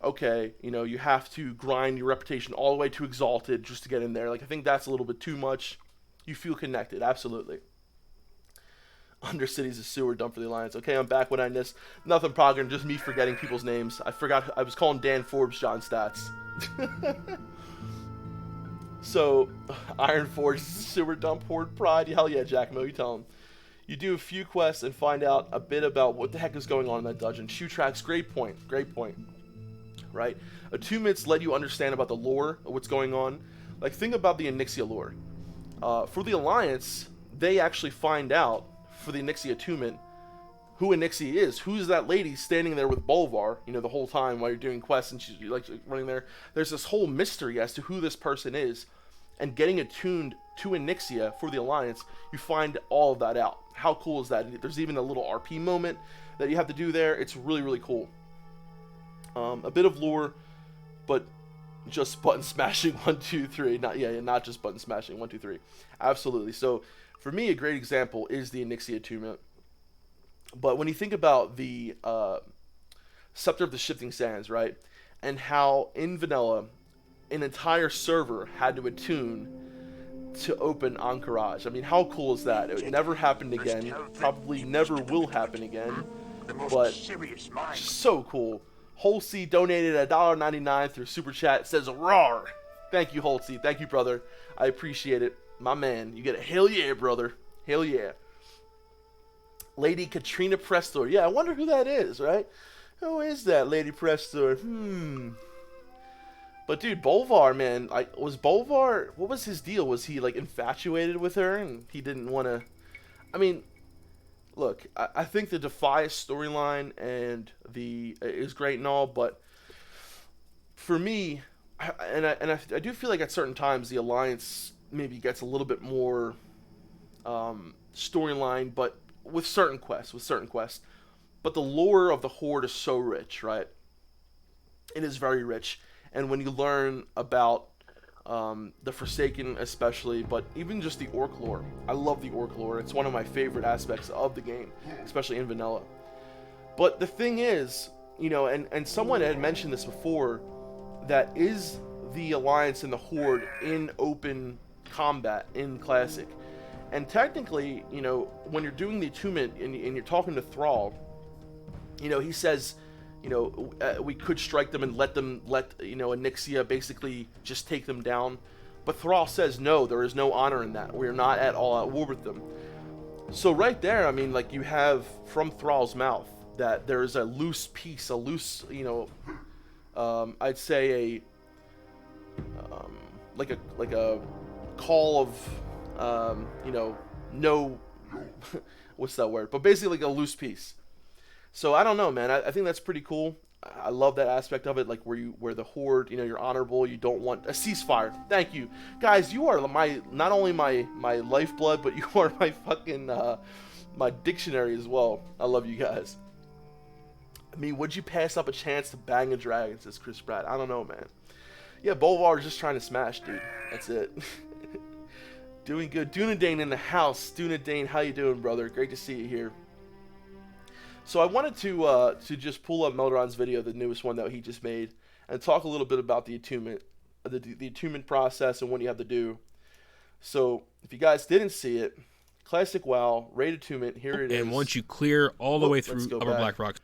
A: okay, you know, you have to grind your reputation all the way to Exalted just to get in there. Like, I think that's a little bit too much. You feel connected, absolutely. Undercity's a sewer dump for the Alliance. Okay, I'm back when I missed. Nothing progging, just me forgetting people's names. I forgot, I was calling Dan Forbes John Stats. So, Iron Forge, sewer dump, Horde Pride. Hell yeah, Jackmo, you tell him. You do a few quests and find out a bit about what the heck is going on in that dungeon. Shoe tracks, great point, right? Attunements let you understand about the lore of what's going on. Like, think about the Onyxia lore. For the Alliance, they actually find out, for the Onyxia attunement, who Onyxia is. Who's that lady standing there with Bolvar, you know, the whole time while you're doing quests and she's like running there. There's this whole mystery as to who this person is. And getting attuned to Onyxia for the Alliance, you find all of that out. How cool is that? There's even a little RP moment that you have to do there. It's really, really cool. A bit of lore, but just button smashing 1, 2, 3. Not just button smashing 1, 2, 3. Absolutely. So for me, a great example is the Onyxia attunement. But when you think about the Scepter of the Shifting Sands, right, and how in vanilla an entire server had to attune to open Anchorage. I mean, how cool is that? It never happened again. Probably never will happen again. But just so cool. Holsey donated $1.99 through Super Chat. It says, "Rawr." Thank you, Holsey. Thank you, brother. I appreciate it. My man. You get a hell yeah, brother. Hell yeah. Lady Katrina Prestor. Yeah, I wonder who that is, right? Who is that, Lady Prestor? But dude, Bolvar, man, was Bolvar, what was his deal? Was he like infatuated with her and he didn't want to? I mean, look, I think the Defias storyline and is great and all, but for me, I do feel like at certain times the Alliance maybe gets a little bit more storyline, but with certain quests, But the lore of the Horde is so rich, right? It is very rich. And when you learn about the Forsaken especially, but even just the Orc lore. I love the Orc lore. It's one of my favorite aspects of the game, especially in vanilla. But the thing is, you know, and someone had mentioned this before, that is the Alliance and the Horde in open combat in Classic. And technically, you know, when you're doing the attunement and you're talking to Thrall, you know, he says, you know, we could strike them and let you know, Onyxia basically just take them down. But Thrall says, no, there is no honor in that. We're not at all at war with them. So right there, I mean, like, you have from Thrall's mouth that there is a loose piece, you know, I'd say like a call of, you know, no, what's that word? But basically like a loose piece. So I don't know, man. I think that's pretty cool. I love that aspect of it, like where the Horde, you know, you're honorable. You don't want a ceasefire. Thank you, guys. You are not only my lifeblood, but you are my fucking my dictionary as well. I love you guys. I mean, would you pass up a chance to bang a dragon? Says Chris Pratt. I don't know, man. Yeah, Bolvar is just trying to smash, dude. That's it. Doing good. Dunedane in the house. Dunedane, how you doing, brother? Great to see you here. So I wanted to just pull up Meldron's video, the newest one that he just made, and talk a little bit about the attunement, the attunement process and what you have to do. So if you guys didn't see it, Classic WoW, raid attunement, here it is.
D: And once you clear all the way through Upper Blackrock.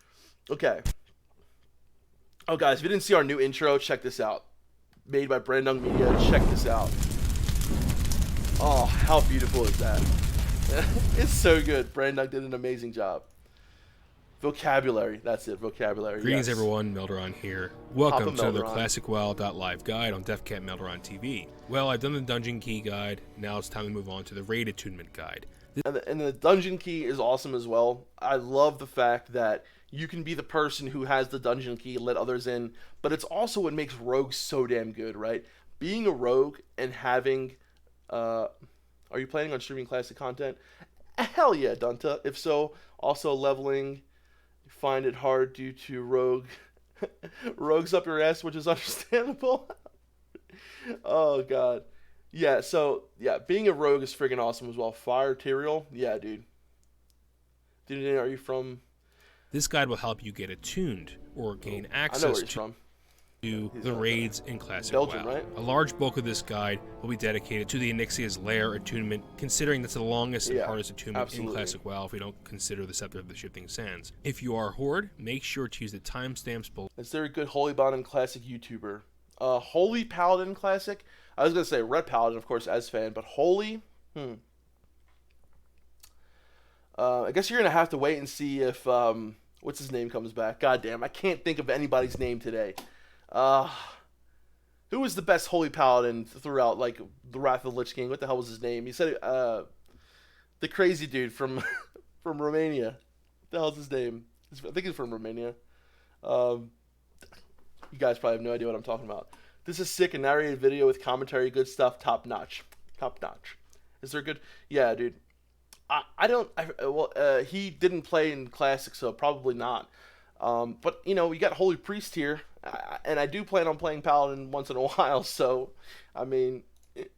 A: Okay. Oh, guys, if you didn't see our new intro, check this out. Made by Brandung Media. Check this out. Oh, how beautiful is that? It's so good. Brandung did an amazing job. Vocabulary. That's it. Vocabulary.
D: Greetings,
A: yes.
D: everyone. Melderon here. Welcome to the
A: Melderon.
D: Classic WoW.live guide on DefCat Melderon TV. Well, I've done the Dungeon Key guide. Now it's time to move on to the Raid Attunement guide.
A: And the dungeon key is awesome as well. I love the fact that you can be the person who has the dungeon key, let others in, but it's also what makes rogues so damn good, right? Being a rogue and having, are you planning on streaming classic content? Hell yeah, Dunta. If so, also leveling, find it hard due to rogues up your ass, which is understandable. Oh god. Yeah, so, yeah, being a rogue is friggin' awesome as well. Fire Tyrael, yeah, dude. Dude, are you from...
D: This guide will help you get attuned or gain
A: I know
D: access
A: where he's from.
D: to the raids in Classic
A: Belgium,
D: WoW.
A: right?
D: A large bulk of this guide will be dedicated to the Onyxia's Lair attunement, considering that's the longest and hardest attunement
A: absolutely.
D: in Classic WoW if we don't consider the Scepter of the Shifting Sands. If you are a Horde, make sure to use the timestamps below.
A: Is there a good Holy Paladin Classic YouTuber? Holy Paladin Classic? I was going to say Red Paladin, of course, as fan, but Holy? I guess you're going to have to wait and see if, what's his name comes back. God damn, I can't think of anybody's name today. Who was the best Holy Paladin throughout, like, the Wrath of the Lich King? What the hell was his name? He said, the crazy dude from, from Romania. What the hell's his name? I think he's from Romania. You guys probably have no idea what I'm talking about. This is sick, a narrated video with commentary, good stuff, top notch. Top notch. Is there good? Yeah, dude. He didn't play in Classic, so probably not. But, you know, you got Holy Priest here, and I do plan on playing Paladin once in a while, so, I mean...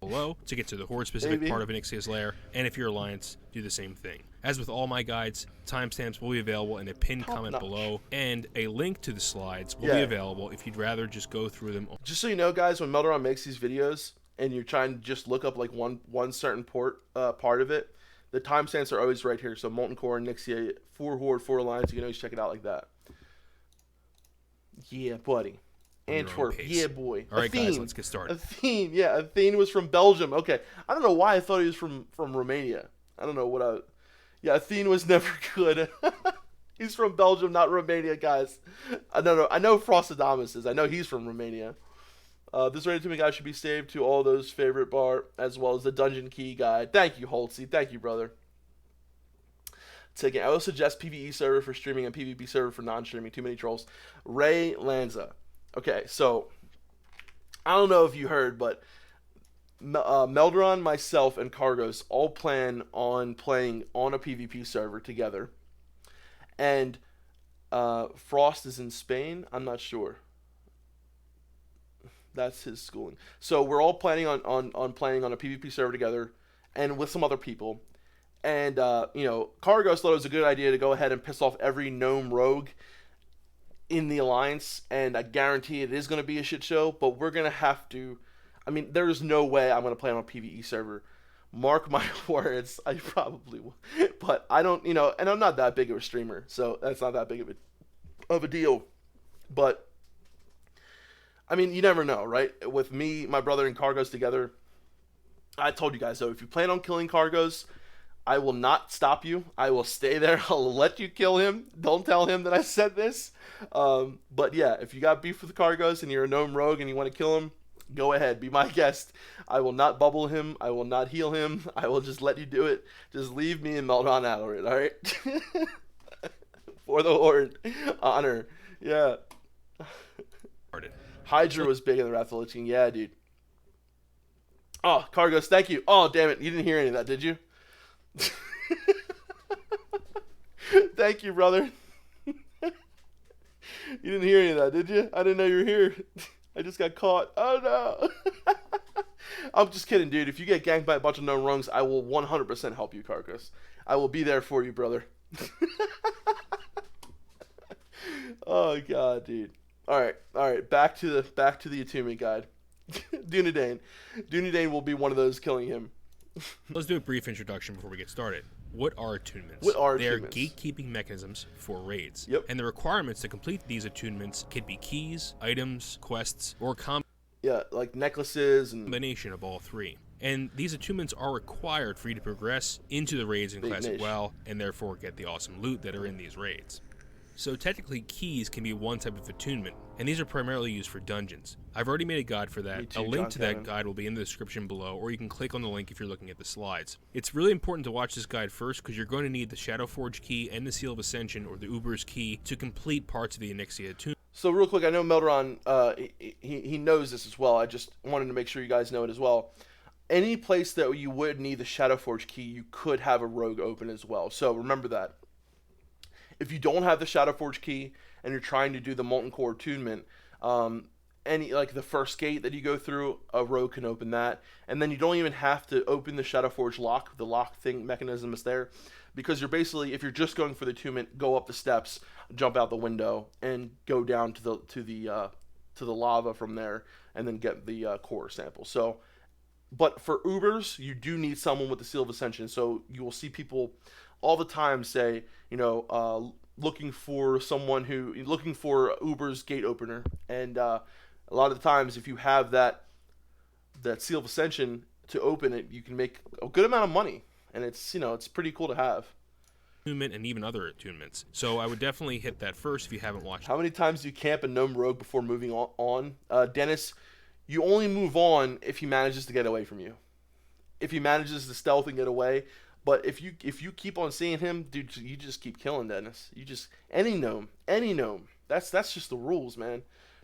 D: below to get to the Horde-specific part of Onyxia's Lair, and if you're Alliance, do the same thing. As with all my guides, timestamps will be available in a pinned comment below, and a link to the slides will be available if you'd rather just go through them.
A: Just so you know, guys, when Melderon makes these videos, and you're trying to just look up, like, one certain part of it, the timestamps are always right here. So Molten Core, Onyxia, 4 Horde, 4 Alliance, you can always check it out like that. Yeah, buddy. Antwerp, yeah, boy.
D: All right, guys, let's get started.
A: Athene, yeah, Athene was from Belgium. Okay, I don't know why I thought he was from Romania. I don't know what I... Yeah, Athene was never good. He's from Belgium, not Romania, guys. I know Frostadamus is. I know he's from Romania. This Raid Attunement guide should be saved to all those favorite bar, as well as the Dungeon Key guide. Thank you, Holtzy. Thank you, brother. I will suggest PvE server for streaming and PvP server for non-streaming. Too many trolls. Ray Lanza. Okay, so I don't know if you heard, but Melderon, myself, and Cargos all plan on playing on a PvP server together. And Frost is in Spain. I'm not sure. That's his schooling. So we're all planning on playing on a PvP server together, and with some other people. And you know, Cargos thought it was a good idea to go ahead and piss off every gnome rogue in the Alliance, and I guarantee it is going to be a shit show. But we're gonna have to. I mean, there's no way I'm gonna play on a PvE server. Mark my words, I probably will. But I don't, you know, and I'm not that big of a streamer, so that's not that big of a deal. But I mean, you never know, right? With me, my brother, and Cargos together, I told you guys, though, if you plan on killing Cargos, I will not stop you. I will stay there. I'll let you kill him. Don't tell him that I said this. But yeah, if you got beef with Cargos and you're a gnome rogue and you want to kill him, go ahead. Be my guest. I will not bubble him. I will not heal him. I will just let you do it. Just leave me and Melderon out of it, alright? For the Horde. Honor. Yeah. Hydra was big in the Wrath of the Lich King. Yeah, dude. Oh, Cargos, thank you. Oh, damn it. You didn't hear any of that, did you? Thank you, brother. You didn't hear any of that, did you? I didn't know you were here. I just got caught. Oh, no. I'm just kidding, dude. If you get ganked by a bunch of gnome rungs, I will 100% help you, Cargos. I will be there for you, brother. Oh, God, dude. All right. Back to the attunement guide. Dunedain. Dunedain will be one of those killing him.
D: Let's do a brief introduction before we get started. What are attunements? They are gatekeeping mechanisms for raids.
A: Yep.
D: And the requirements to complete these attunements can be keys, items, quests, or
A: like necklaces and
D: combination of all three. And these attunements are required for you to progress into the raids in Classic WoW, and therefore get the awesome loot that are in these raids. So technically, keys can be one type of attunement, and these are primarily used for dungeons. I've already made a guide for that.
A: Me too,
D: A link
A: John
D: to
A: Kevin.
D: that guide will be in the description below, or you can click on the link if you're looking at the slides. It's really important to watch this guide first because you're going to need the Shadowforge key and the Seal of Ascension, or the Uber's key, to complete parts of the Onyxia attunement.
A: So real quick, I know Melderon, he knows this as well. I just wanted to make sure you guys know it as well. Any place that you would need the Shadowforge key, you could have a rogue open as well. So remember that. If you don't have the Shadowforge key and you're trying to do the Molten Core attunement, any like the first gate that you go through, a rogue can open that, and then you don't even have to open the Shadowforge lock. The lock thing mechanism is there, because you're basically, if you're just going for the attunement, go up the steps, jump out the window, and go down to the lava from there, and then get the core sample. So. But for Ubers, you do need someone with the Seal of Ascension. So you will see people all the time say, looking for Uber's gate opener. And a lot of the times, if you have that Seal of Ascension to open it, you can make a good amount of money. And it's pretty cool to have.
D: Attunement and even other attunements. So I would definitely hit that first if you haven't watched.
A: How many times do you camp a gnome rogue before moving on? Dennis, you only move on if he manages to get away from you. If he manages to stealth and get away. But if you keep on seeing him, dude, you just keep killing Dennis. You just any gnome. That's just the rules, man.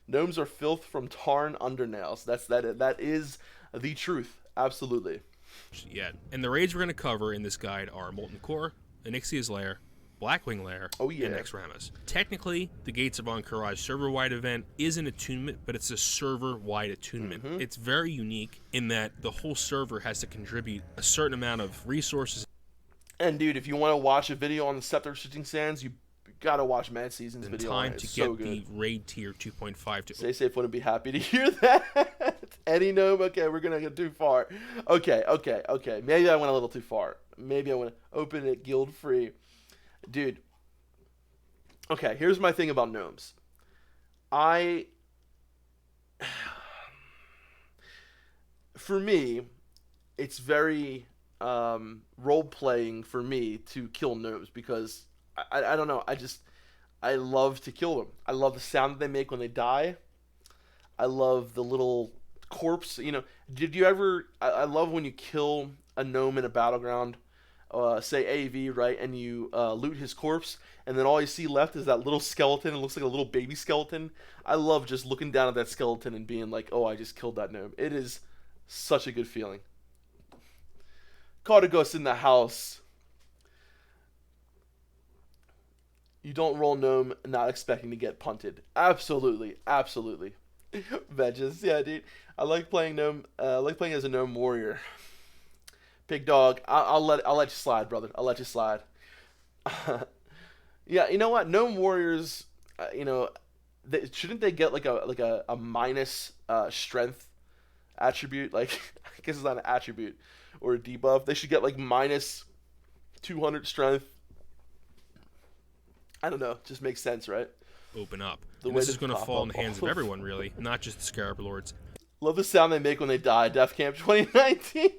A: Gnomes are filth from tarn undernails. That is the truth. Absolutely.
D: Yet. And the raids we're going to cover in this guide are Molten Core, Onyxia's Lair, Blackwing Lair,
A: Oh, yeah.
D: and Exramus. Technically, the Gates of Ahn'Qiraj server-wide event is an attunement, but it's a server-wide attunement. It's very unique in that the whole server has to contribute a certain amount of resources.
A: And dude, if you want to watch a video on the Scepter Stitching Sands, you gotta watch Mad Season's
D: in
A: video
D: time
A: on it.
D: to
A: It's
D: get
A: so good.
D: the raid tier 2.5 to
A: Stay safe, wouldn't be happy to hear that. Any gnome? Okay, we're gonna go too far. Okay. Maybe I went a little too far. Maybe I want to open it guild free. Dude. Okay, here's my thing about gnomes. For me, it's very role-playing for me to kill gnomes because I don't know, I love to kill them. I love the sound that they make when they die. I love the little corpse. Did you ever... I love when you kill a gnome in a battleground, say AV, right, and you loot his corpse, and then all you see left is that little skeleton. It looks like a little baby skeleton. I love just looking down at that skeleton and being like, oh, I just killed that gnome. It is such a good feeling. Cardigos in the house. You don't roll gnome not expecting to get punted. Absolutely. Veggies, yeah, dude. I like playing gnome. I like playing as a gnome warrior. Big dog. I'll let you slide, brother. I'll let you slide. Yeah, you know what? Gnome warriors. Shouldn't they get like a minus strength attribute? Like, I guess it's not an attribute or a debuff. They should get like minus 200 strength. I don't know. Just makes sense, right?
D: open up. And this is going to fall in the hands of everyone, really, not just the Scarab Lords.
A: Love the sound they make when they die. Death Camp 2019.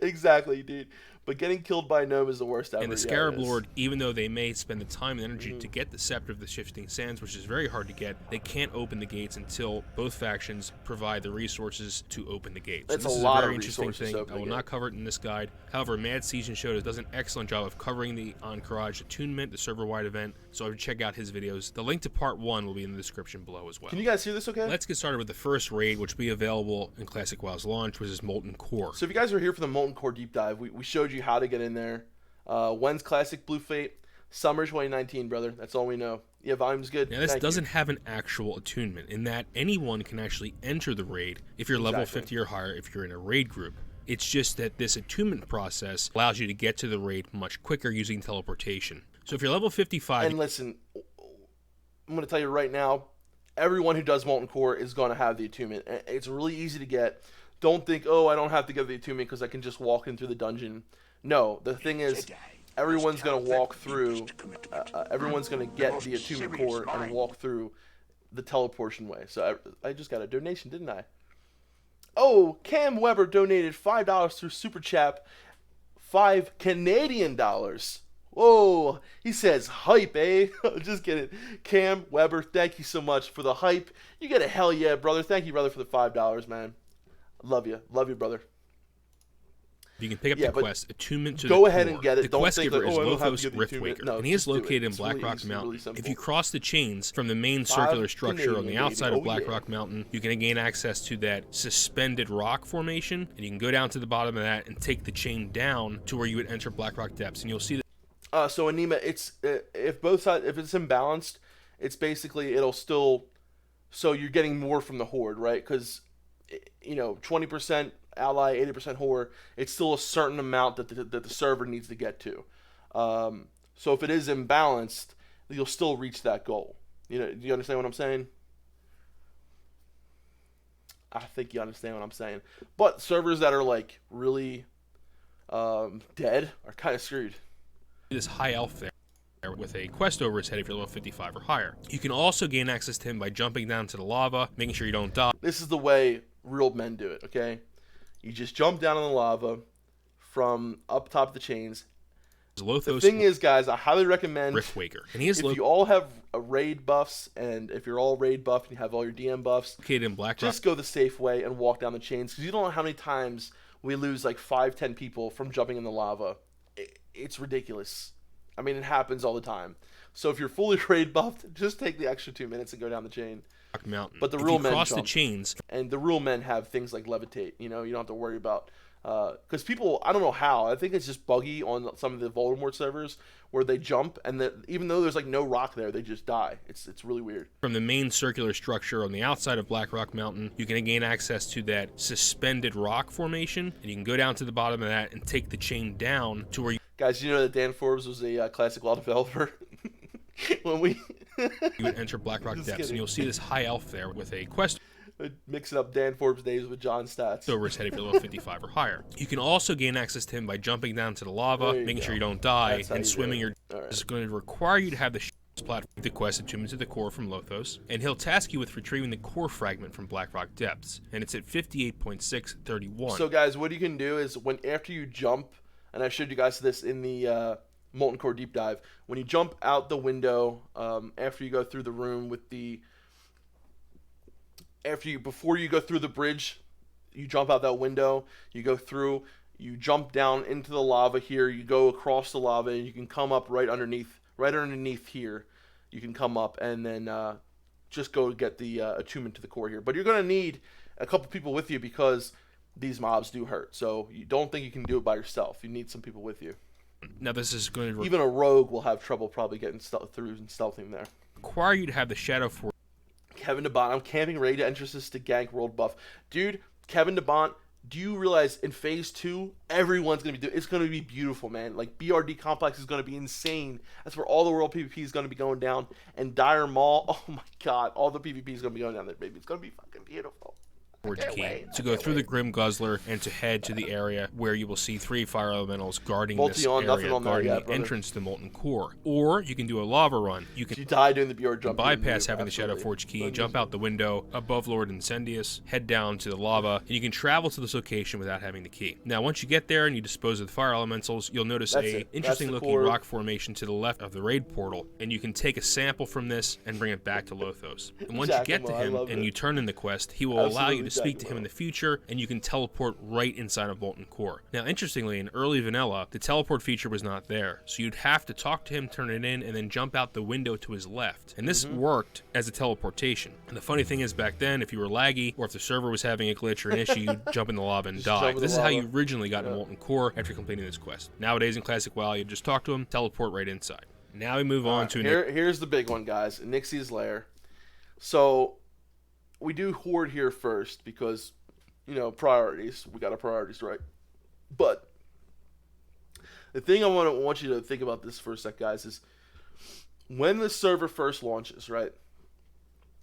A: Exactly, dude. But getting killed by a gnome is the worst ever.
D: And the Scarab Lord, even though they may spend the time and energy to get the Scepter of the Shifting Sands, which is very hard to get, they can't open the gates until both factions provide the resources to open the gates.
A: That's
D: so this
A: a
D: is
A: lot
D: a very
A: of
D: interesting
A: resources
D: thing.
A: to open
D: I will
A: the
D: not cover it in this guide. However, Mad Season Show does an excellent job of covering the Ahn'Qiraj Attunement, the server-wide event, so I would check out his videos. The link to part 1 will be in the description below as well.
A: Can you guys hear this okay?
D: Let's get started with the first raid, which will be available in Classic WoW's launch, which is Molten Core.
A: So if you guys are here for the Molten Core deep dive, we showed you how to get in there. When's Classic Blue Fate? Summer 2019, brother. That's all we know. Yeah, volume's good.
D: Now, this doesn't have an actual attunement in that anyone can actually enter the raid if you're level 50 or higher if you're in a raid group. It's just that this attunement process allows you to get to the raid much quicker using teleportation. So if you're level 55...
A: And listen, I'm going to tell you right now, everyone who does Molten Core is going to have the attunement. It's really easy to get. Don't think, oh, I don't have to get the attunement because I can just walk in through the dungeon. No, the thing is, everyone's going to walk through, everyone's going to get the attunement core and walk through the teleportation way. So I just got a donation, didn't I? Oh, Cam Weber donated $5 through Super Chat, $5 Canadian. Whoa, he says hype, eh? Just kidding. Cam Weber, thank you so much for the hype. You get a hell yeah, brother. Thank you, brother, for the $5, man. Love you, brother.
D: You can pick up
A: Yeah,
D: the
A: but
D: quest, Attunement to the
A: go
D: Core.
A: ahead and get it.
D: The
A: Don't
D: quest
A: think
D: giver
A: like,
D: is
A: oh, I don't have to
D: Lothos
A: get the attunement.
D: Riftwaker,
A: No,
D: and he is
A: just do it.
D: located in
A: It's
D: Black
A: really
D: Rock
A: easy,
D: Mountain.
A: really simple.
D: If you cross the chains from the main
A: 5
D: circular structure on the
A: Canadian,
D: outside
A: baby.
D: of Black
A: Oh,
D: Rock
A: yeah.
D: Mountain, you can gain access to that suspended rock formation, and you can go down to the bottom of that and take the chain down to where you would enter Black Rock Depths, and you'll see that.
A: So Anima, it's if both sides, if it's imbalanced, it's basically it'll still. So you're getting more from the horde, right? Because 20% ally, 80% horde. It's still a certain amount that the server needs to get to. So if it is imbalanced, you'll still reach that goal. Do you understand what I'm saying? I think you understand what I'm saying. But servers that are like really dead are kind of screwed.
D: This high elf there with a quest over his head if you're level 55 or higher. You can also gain access to him by jumping down to the lava, making sure you don't die.
A: This is the way real men do it, okay? You just jump down in the lava from up top of the chains.
D: Lothos
A: The thing is, guys, I highly recommend
D: Riftwaker, and he is
A: if you all have raid buffs, and if you're all raid buff and you have all your DM buffs,
D: located in Black Rock.
A: just go the safe way and walk down the chains, because you don't know how many times we lose like 5-10 people from jumping in the lava. It's ridiculous. I mean, it happens all the time. So if you're fully raid buffed, just take the extra 2 minutes and go down the chain.
D: Mountain.
A: But the
D: if
A: real
D: you
A: men
D: cross
A: jump,
D: the chains,
A: and the real men have things like levitate. You don't have to worry about because people, I don't know how. I think it's just buggy on some of the Voldemort servers where they jump and even though there's like no rock there, they just die. It's really weird.
D: From the main circular structure on the outside of Black Rock Mountain, you can gain access to that suspended rock formation, and you can go down to the bottom of that and take the chain down to where you.
A: Guys, you know that Dan Forbes was a classic WoW developer. When we
D: you would enter Black Rock Depths, and you'll see this high elf there with a quest
A: mixing up Dan Forbes days with John Stats
D: over his head if you're level 55 or higher. You can also gain access to him by jumping down to the lava, making sure you don't die, and swimming your.
A: Right.
D: This is going to require you to have the platform, the quest Attunements to the Core from Lothos, and he'll task you with retrieving the core fragment from Black Rock Depths, and it's at 58.631.
A: So guys, what you can do is after you jump, and I showed you guys this in the Molten Core deep dive, when you jump out the window, after you go through the room with the before you go through the bridge, you jump out that window, you go through, you jump down into the lava here, you go across the lava, and you can come up right underneath here. You can come up and then just go get the attunement to the core here. But you're going to need a couple people with you because these mobs do hurt. So you don't think you can do it by yourself. You need some people with you.
D: Now this is going to
A: even a rogue will have trouble probably getting through and stealthing there.
D: Require you to have the Shadow Force.
A: Kevin DeBont, I'm camping raid entrances to gank world buff. Dude, Kevin DeBont, do you realize in phase 2, everyone's going to be doing, it's going to be beautiful, man. Like, BRD Complex is going to be insane. That's where all the world PvP is going to be going down. And Dire Mall, oh my god, all the PvP is going to be going down there, baby. It's going to be fucking beautiful.
D: Key to go through the Grim Guzzler and to head to the area where you will see 3 fire elementals guarding this area, guarding the entrance to the Molten Core. Or you can do a lava run. You can
A: die doing the BR jump.
D: Bypass having the Shadow Forge key, jump out the window above Lord Incendius, head down to the lava, and you can travel to this location without having the key. Now, once you get there and you dispose of the fire elementals, you'll notice a interesting looking rock formation to the left of the raid portal, and you can take a sample from this and bring it back to Lothos. And once you get to him and you turn in the quest, he will allow you to speak to him in the future, and you can teleport right inside of Molten Core. Now, interestingly, in early vanilla, the teleport feature was not there, so you'd have to talk to him, turn it in, and then jump out the window to his left. And this worked as a teleportation. And the funny thing is, back then, if you were laggy, or if the server was having a glitch or an issue, you'd jump in the lava and die. This is how you originally got in Molten Core after completing this quest. Nowadays, in Classic WoW, you just talk to him, teleport right inside. Now we move on to...
A: Here's the big one, guys. Nixie's Lair. So, we do Horde here first, because... priorities. We got our priorities right. But the thing I want you to think about this for a sec, guys, is when the server first launches, right?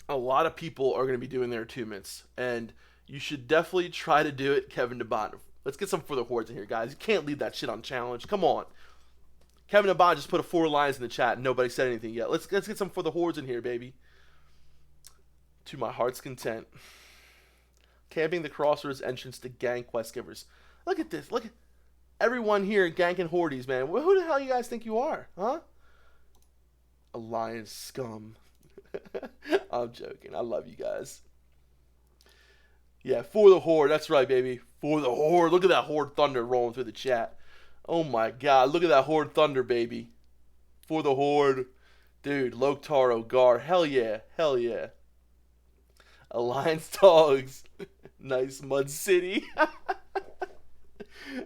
A: A lot of people are going to be doing their attunements, and you should definitely try to do it, Kevin DeBont. Let's get some for the hordes in here, guys. You can't leave that shit on challenge. Come on. Kevin DeBont just put 4 lines in the chat, and nobody said anything yet. Let's get some for the hordes in here, baby. To my heart's content. Camping the Crossroads entrance to gang quest givers. Look at this. Look at Everyone here ganking Hordes, man. Who the hell you guys think you are, huh? Alliance scum. I'm joking. I love you guys. Yeah, for the Horde. That's right, baby. For the Horde. Look at that Horde Thunder rolling through the chat. Oh my god. Look at that Horde Thunder, baby. For the Horde. Dude, Loktar Ogar. Hell yeah. Hell yeah. Alliance Dogs. Nice Mud City.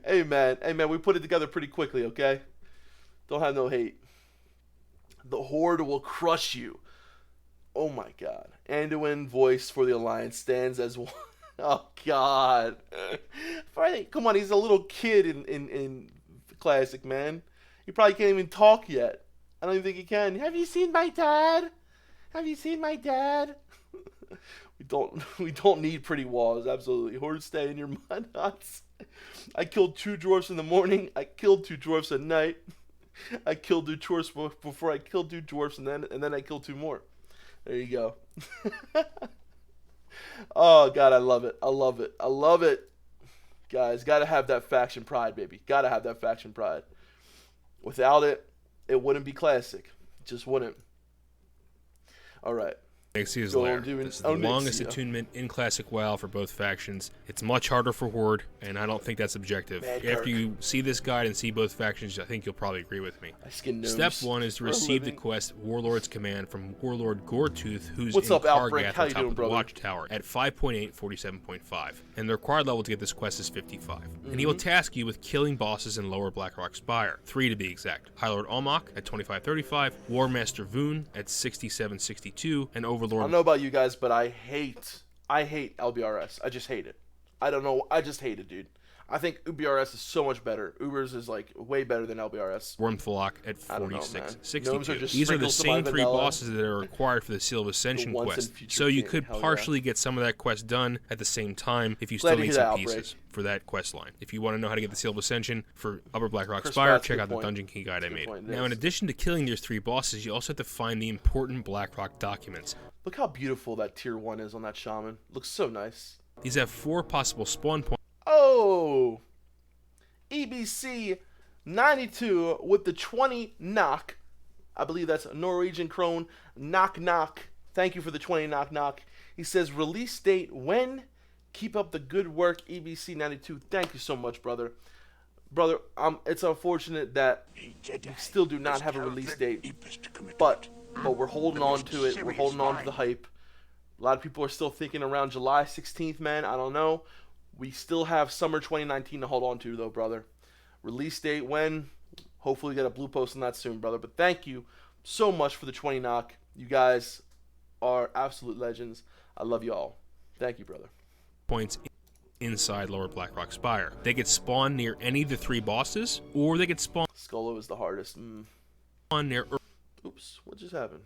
A: Hey man, we put it together pretty quickly, okay? Don't have no hate. The Horde will crush you. Oh my god. Anduin voice for the Alliance stands as one. Oh god. Come on, he's a little kid in Classic, man. He probably can't even talk yet. I don't even think he can. Have you seen my dad? Have you seen my dad? We don't need pretty walls, absolutely. Horde stay in your mud huts. I killed 2 dwarfs in the morning. I killed 2 dwarfs at night. I killed 2 dwarfs before I killed 2 dwarfs, and then I killed 2 more. There you go. Oh god, I love it. I love it. I love it. Guys, gotta have that faction pride, baby. Gotta have that faction pride. Without it, it wouldn't be Classic. It just wouldn't. Alright.
D: Onyxia's Lair. This is the longest attunement in Classic WoW for both factions. It's much harder for Horde, and I don't think that's objective. After you see this guide and see both factions, I think you'll probably agree with me. Step 1 is to receive the quest Warlord's Command from Warlord Goretooth, who's in Kargath on top of the Watchtower at 5.8, 47.5. And the required level to get this quest is 55. And he will task you with killing bosses in Lower Blackrock Spire, 3 to be exact. High Lord Almach at 25.35, War Master Voon at 67.62, and Overlord.
A: I don't know about you guys, but I hate LBRS. I just hate it. I don't know. I just hate it, dude. I think UBRS is so much better. Ubers is like way better than LBRS.
D: Wormthalok at 46.62. These are the same 3 bosses that are required for the Seal of Ascension quest. So you could partially get some of that quest done at the same time if you still need some pieces for that quest line. If you want to know how to get the Seal of Ascension for Upper Blackrock Spire, check out the Dungeon Key guide I made. Now, in addition to killing these 3 bosses, you also have to find the important Blackrock documents.
A: Look how beautiful that tier 1 is on that shaman. Looks so nice.
D: These have 4 possible spawn points.
A: Oh! EBC 92 with the 20 knock. I believe that's Norwegian Krone. Knock knock. Thank you for the 20 knock knock. He says release date when? Keep up the good work, EBC 92. Thank you so much, brother. Brother, it's unfortunate that we still do not have a release date. But we're holding on to it. We're holding on to the hype. A lot of people are still thinking around July 16th, man. I don't know. We still have summer 2019 to hold on to, though, brother. Release date when? Hopefully get a blue post on that soon, brother. But thank you so much for the 20 knock. You guys are absolute legends. I love you all. Thank you, brother.
D: Points inside Lower Blackrock Spire. They get spawned near any of the 3 bosses, or they get spawned...
A: Skolo is the hardest.
D: Near...
A: Oops, what just happened?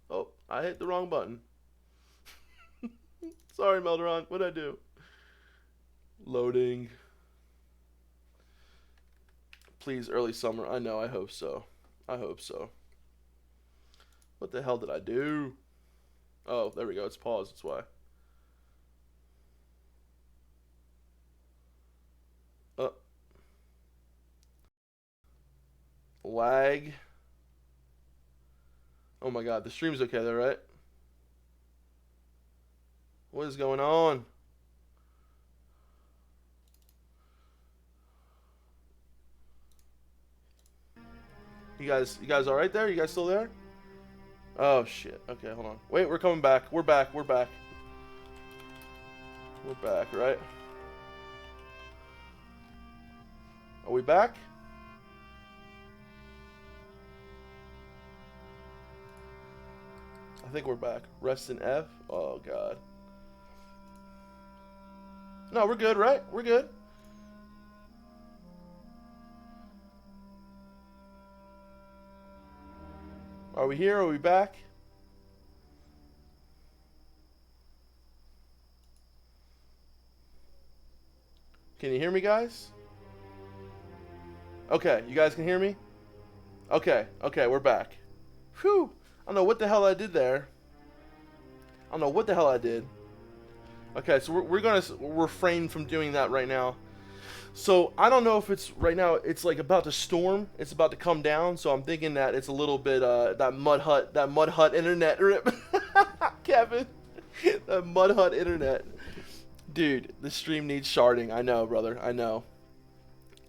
A: Oh, I hit the wrong button. Sorry, Melderon. What'd I do? Loading. Please, early summer. I know, I hope so. I hope so. What the hell did I do? Oh, there we go. It's paused. That's why. Lag. Oh my god, the stream's okay though, right? What is going on? You guys all right there? You guys still there? Oh shit. Okay, hold on. Wait, we're coming back. We're back. We're back. We're back, right? Are we back? I think we're back. Rest in F. Oh god. No, we're good, right? We're good. Are we here? Are we back? Can you hear me, guys? Okay, you guys can hear me? Okay, we're back. Whew. I don't know what the hell I did there. I don't know what the hell I did. Okay, so we're gonna refrain from doing that right now. So I don't know if it's right now. It's like about to storm. It's about to come down. So I'm thinking that it's a little bit that mud hut internet rip, Kevin. That mud hut internet, dude. The stream needs sharding. I know, brother. I know.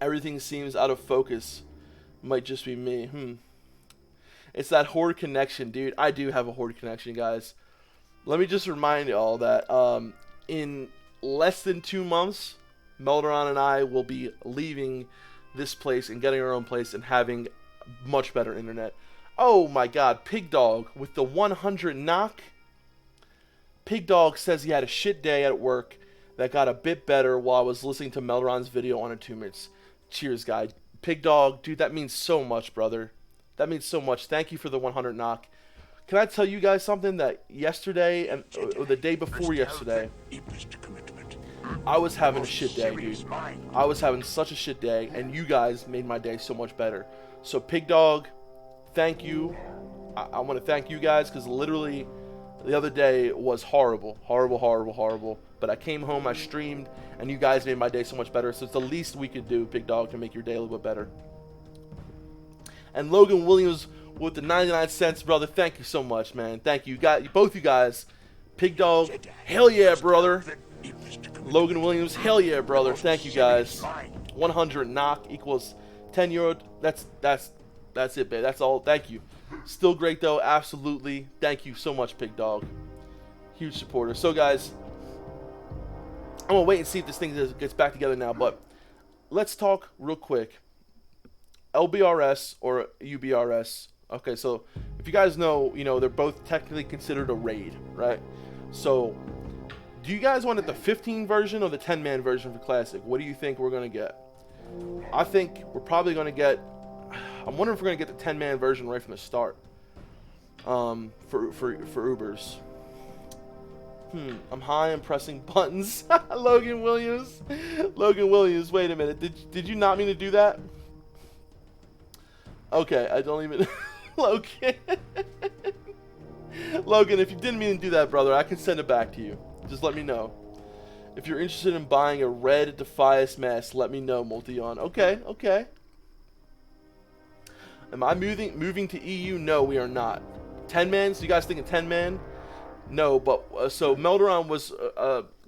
A: Everything seems out of focus. Might just be me. It's that horde connection, dude. I do have a horde connection, guys. Let me just remind you all that in less than 2 months, Melderon and I will be leaving this place and getting our own place and having much better internet. Oh my god, Pig Dog with the 100 knock. Pig Dog says he had a shit day at work that got a bit better while I was listening to Melderon's video on Attunements. Cheers, guy. Pig Dog, dude, that means so much, brother. That means so much. Thank you for the 100 knock. Can I tell you guys something that yesterday and or the day before yesterday, I was having a shit day, dude. I was having such a shit day, and you guys made my day so much better. So, Pig Dog, thank you. I want to thank you guys because literally the other day was horrible. Horrible, horrible, horrible. But I came home, I streamed, and you guys made my day so much better. So it's the least we could do, Pig Dog, to make your day a little bit better. And Logan Williams with the 99 cents, brother. Thank you so much, man. Thank you. Both you guys. Pig Dog, hell yeah, brother. Logan Williams, hell yeah, brother. Thank you, guys. 100 knock equals 10 euro. That's it, babe. That's all. Thank you. Still great, though. Absolutely. Thank you so much, Pig Dog. Huge supporter. So, guys, I'm going to wait and see if this thing gets back together now, but let's talk real quick. LBRS or UBRS. Okay, so if you guys know, they're both technically considered a raid, right? So, do you guys want the 15 version or the 10-man version for Classic? What do you think we're going to get? I think we're probably going to get... I'm wondering if we're going to get the 10-man version right from the start. For Ubers. I'm high and pressing buttons. Logan Williams. Logan Williams, wait a minute. Did you not mean to do that? Okay, I don't even... Logan. Logan, if you didn't mean to do that, brother, I can send it back to you. Just let me know. If you're interested in buying a red Defias mask, let me know, Multion. Okay, okay. Am I moving to EU? No, we are not. 10-man? So you guys thinking 10-man? No, but so Melderon was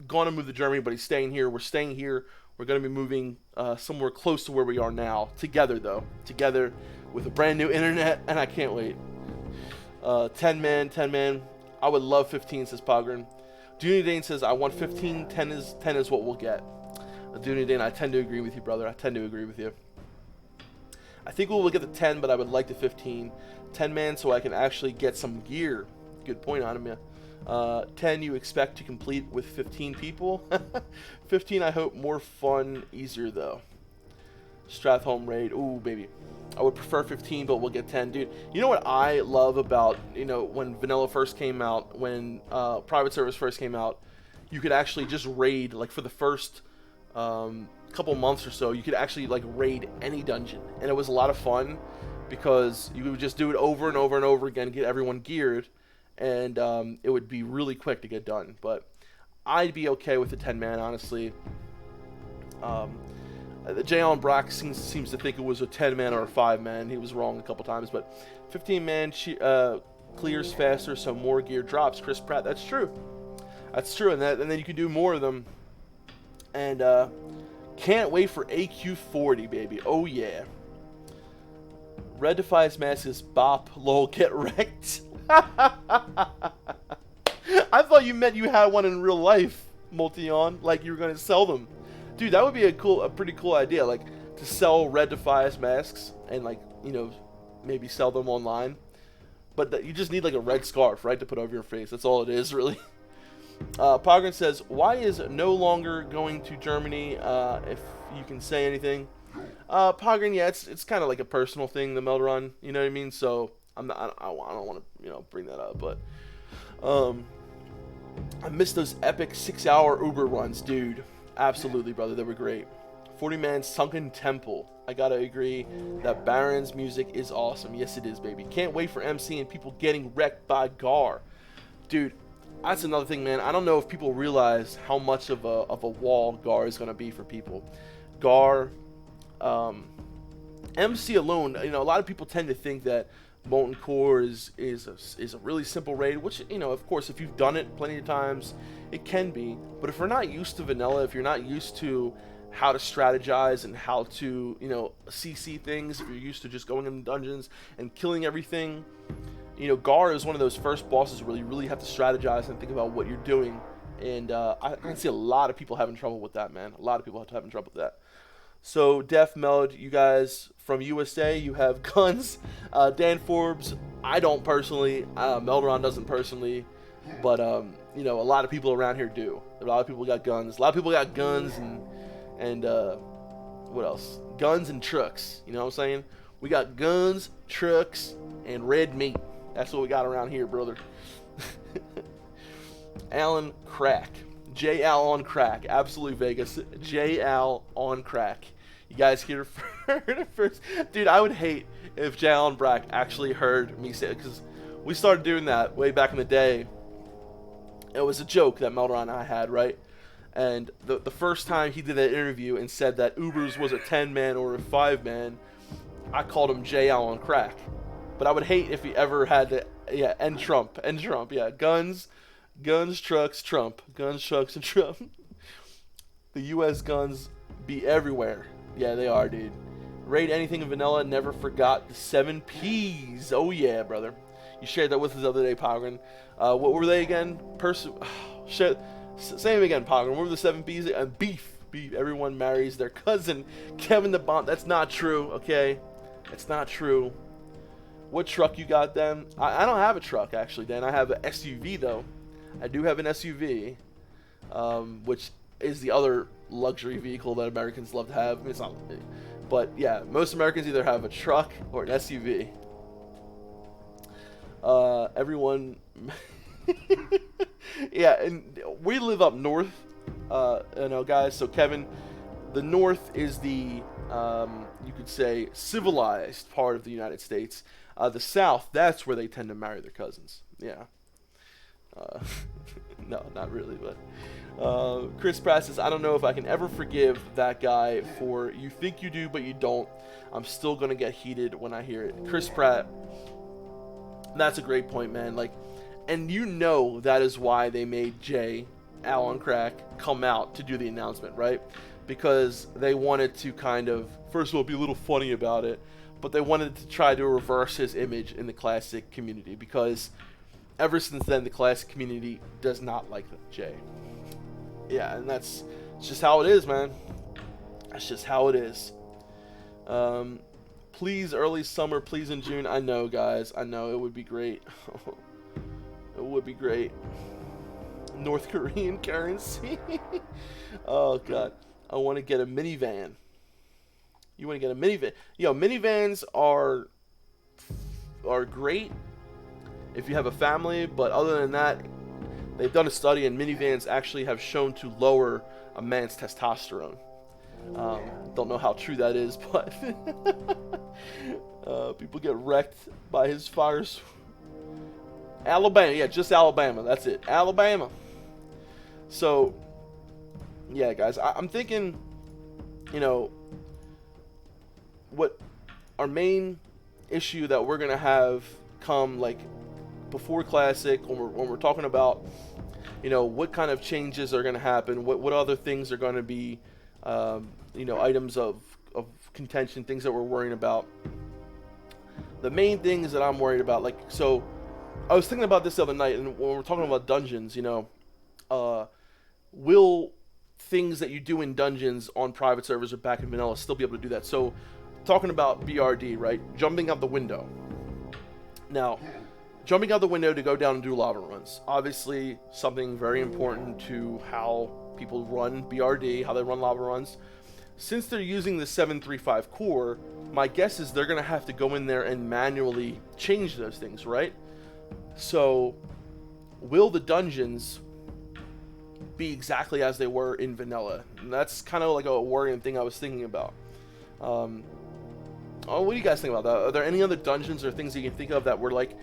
A: going to move to Germany, but he's staying here. We're staying here. We're going to be moving somewhere close to where we are now. Together, though. Together with a brand new internet, and I can't wait. 10-man. I would love 15, says Pogren. Dooney Dane says, I want 15. 10 is what we'll get. Dooney Dane, I tend to agree with you, brother. I tend to agree with you. I think we'll get the 10, but I would like the 15. 10-man so I can actually get some gear. Good point, Anamia. 10 you expect to complete with 15 people. 15 I hope more fun, easier though. Strathholm raid. Ooh, baby. I would prefer 15, but we'll get 10. Dude, you know what I love about, when vanilla first came out, when private service first came out, you could actually just raid, like for the first couple months or so, you could actually like raid any dungeon. And it was a lot of fun because you would just do it over and over and over again, get everyone geared, and it would be really quick to get done. But I'd be okay with the 10-man, honestly. Jay Allen Brock seems to think it was a 10-man or a 5-man. He was wrong a couple times, but 15-man clears faster, so more gear drops. Chris Pratt, that's true. That's true, and then you can do more of them. And can't wait for AQ40, baby. Oh yeah. Red Defias mask is bop. Lol, get wrecked. I thought you meant you had one in real life, Multion. Like you were gonna sell them. Dude, that would be a pretty cool idea, like to sell Red Defias masks and like, maybe sell them online. But you just need like a red scarf, right, to put over your face. That's all it is, really. Pogren says, why is no longer going to Germany, if you can say anything? Pogren, yeah, it's kind of like a personal thing, the Melderon, you know what I mean? So I don't want to, bring that up, but I missed those epic 6-hour Uber runs, dude. Absolutely, brother. They were great. 40-man Sunken Temple. I gotta agree that Baron's music is awesome. Yes, it is, baby. Can't wait for MC and people getting wrecked by Gar. Dude, that's another thing, man. I don't know if people realize how much of a wall Gar is gonna be for people. Gar, MC alone. A lot of people tend to think that Molten Core is a really simple raid, which, of course, if you've done it plenty of times, it can be. But if you're not used to vanilla, if you're not used to how to strategize and how to, CC things, if you're used to just going in dungeons and killing everything, Gar is one of those first bosses where you really have to strategize and think about what you're doing. And I can see a lot of people having trouble with that, man. A lot of people having trouble with that. So, Def, Meld, you guys from USA, you have guns. Dan Forbes, I don't personally. Melderon doesn't personally. But, a lot of people around here do. A lot of people got guns. A lot of people got guns and what else? Guns and trucks. You know what I'm saying? We got guns, trucks, and red meat. That's what we got around here, brother. Alan Crack. J. Al on crack. Absolutely Vegas. J. Al on crack. You guys hear it first. Dude, I would hate if J. Al on crack actually heard me say it, because we started doing that way back in the day. It was a joke that Melderon and I had, right? And the first time he did that interview and said that Ubers was a 10-man or a 5-man, I called him J. Al on crack. But I would hate if he ever had to, and Trump, yeah, guns, trucks, Trump, guns, trucks, and Trump. The U.S. guns be everywhere. Yeah, they are, dude. Raid anything in vanilla, never forgot the 7 Ps. Oh, yeah, brother. You shared that with us the other day, Pogren. What were they again? Shit. Say them again, Pogren. What were the 7 Ps? Beef. Everyone marries their cousin. Kevin the Bomb. That's not true, okay? It's not true. What truck you got, then? I don't have a truck, actually, Dan. I have an SUV, though. I do have an SUV, which is the other luxury vehicle that Americans love to have. I mean, it's not, but yeah, most Americans either have a truck or an SUV. Everyone, yeah, and we live up north, guys. So Kevin, the north is the, you could say, civilized part of the United States. The south, that's where they tend to marry their cousins. Yeah. No, not really, but Chris Pratt says, I don't know if I can ever forgive that guy for you think you do, but you don't. I'm still gonna get heated when I hear it. Chris Pratt, that's a great point, man. Like, and that is why they made Jay, Al on Crack, come out to do the announcement, right? Because they wanted to kind of, first of all, be a little funny about it, but they wanted to try to reverse his image in the classic community, because ever since then, the classic community does not like Jay. Yeah, and that's just how it is, man. That's just how it is. Please, early summer, please in June. I know, guys. I know. It would be great. It would be great. North Korean currency. Oh, God. I want to get a minivan. You want to get a minivan? Minivans are great if you have a family, but other than that, they've done a study and minivans actually have shown to lower a man's testosterone. Don't know how true that is, but people get wrecked by his fires. Alabama, yeah, just Alabama, that's it, Alabama. So, yeah, guys, I'm thinking, what our main issue that we're gonna have come like before Classic, when we're talking about, what kind of changes are going to happen, what other things are going to be, items of contention, things that we're worrying about. The main things that I'm worried about, like, so I was thinking about this the other night, and when we're talking about dungeons, will things that you do in dungeons on private servers or back in vanilla still be able to do that? So, talking about BRD, right? Jumping out the window. Now, jumping out the window to go down and do lava runs. Obviously, something very important to how people run BRD, how they run lava runs. Since they're using the 735 core, my guess is they're going to have to go in there and manually change those things, right? So, will the dungeons be exactly as they were in vanilla? And that's kind of like a worrying thing I was thinking about. What do you guys think about that? Are there any other dungeons or things that you can think of that were like,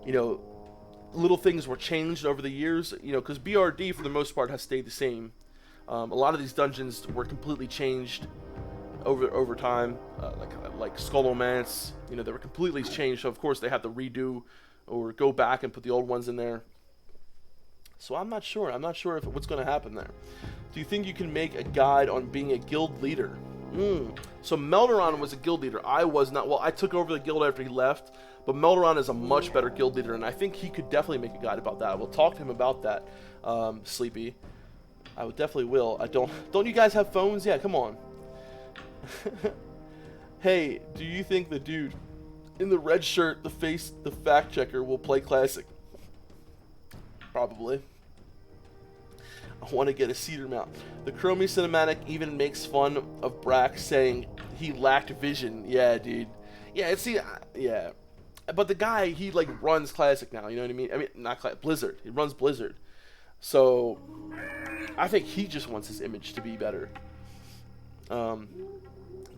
A: little things were changed over the years? Because BRD for the most part has stayed the same. A lot of these dungeons were completely changed over time, like Skullomance. You know, they were completely changed. So of course they have to redo or go back and put the old ones in there. So I'm not sure. I'm not sure if what's going to happen there. Do you think you can make a guide on being a guild leader? So Melderon was a guild leader. I was not. Well, I took over the guild after he left, but Melderon is a much better guild leader, and I think he could definitely make a guide about that. I will talk to him about that, Sleepy. I would definitely will. I don't you guys have phones? Yeah, come on. Hey, do you think the dude in the red shirt, the fact checker, will play Classic? Probably. I want to get a cedar mount. The Chromie cinematic even makes fun of Brack saying he lacked vision. Yeah, dude. Yeah, yeah. But the guy, he like runs Classic now. You know what I mean? I mean, not Classic, Blizzard. He runs Blizzard. So I think he just wants his image to be better. Do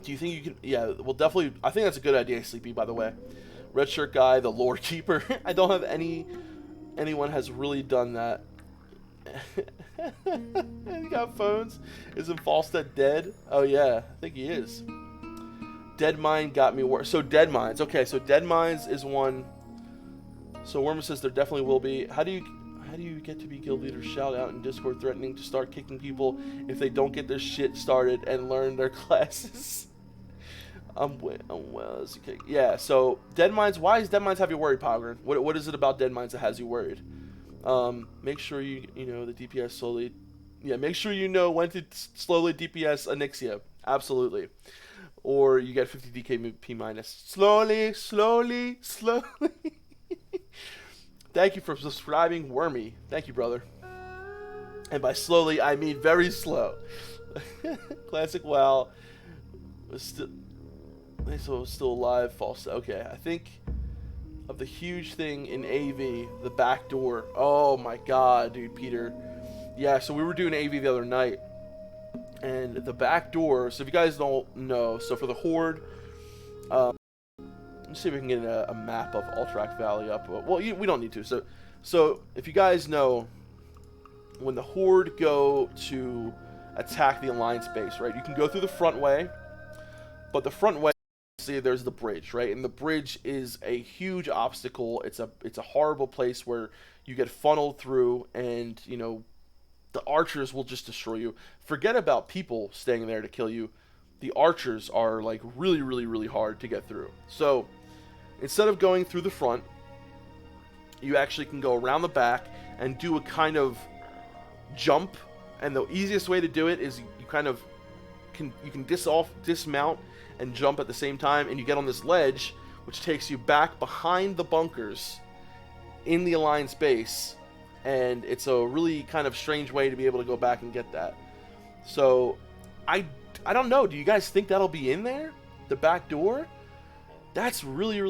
A: you think you can? Yeah, well, definitely. I think that's a good idea, Sleepy. By the way, red shirt guy, the lore keeper. I don't have anyone has really done that. You got phones? Isn't Falstead dead? Oh yeah, I think he is. Dead Mind got me worse. So Dead Minds. Okay, so Dead Minds is one. So Wormer says there definitely will be. How do you get to be guild leader? Shout out in Discord threatening to start kicking people if they don't get their shit started and learn their classes. Well, okay. Yeah, so Dead Minds, why does Dead Minds have you worried, Pogren? What is it about Dead Minds that has you worried? Make sure you know the DPS slowly. Yeah, make sure you know when to slowly DPS Onyxia. Absolutely. Or you get 50 DKP minus. Slowly. Thank you for subscribing, Wormy. Thank you, brother. And by slowly, I mean very slow. Classic WoW was still alive. False. Okay, I think of the huge thing in AV, the back door. Oh my god, dude, Peter. Yeah, so we were doing AV the other night, and the back door. So if you guys don't know, so for the Horde, let's see if we can get a map of Alterac Valley up. Well, we don't need to. So if you guys know, when the Horde go to attack the Alliance base, right? You can go through the front way, but the front way, see, there's the bridge, right? And the bridge is a huge obstacle. It's a horrible place where you get funneled through, and you know the archers will just destroy you. Forget about people staying there to kill you. The archers are like really hard to get through. So instead of going through the front, you actually can go around the back and do a kind of jump. And the easiest way to do it is you can dismount and jump at the same time, and you get on this ledge which takes you back behind the bunkers in the Alliance base, and it's a really kind of strange way to be able to go back and get that. So I don't know, do you guys think that'll be in there, the back door? That's really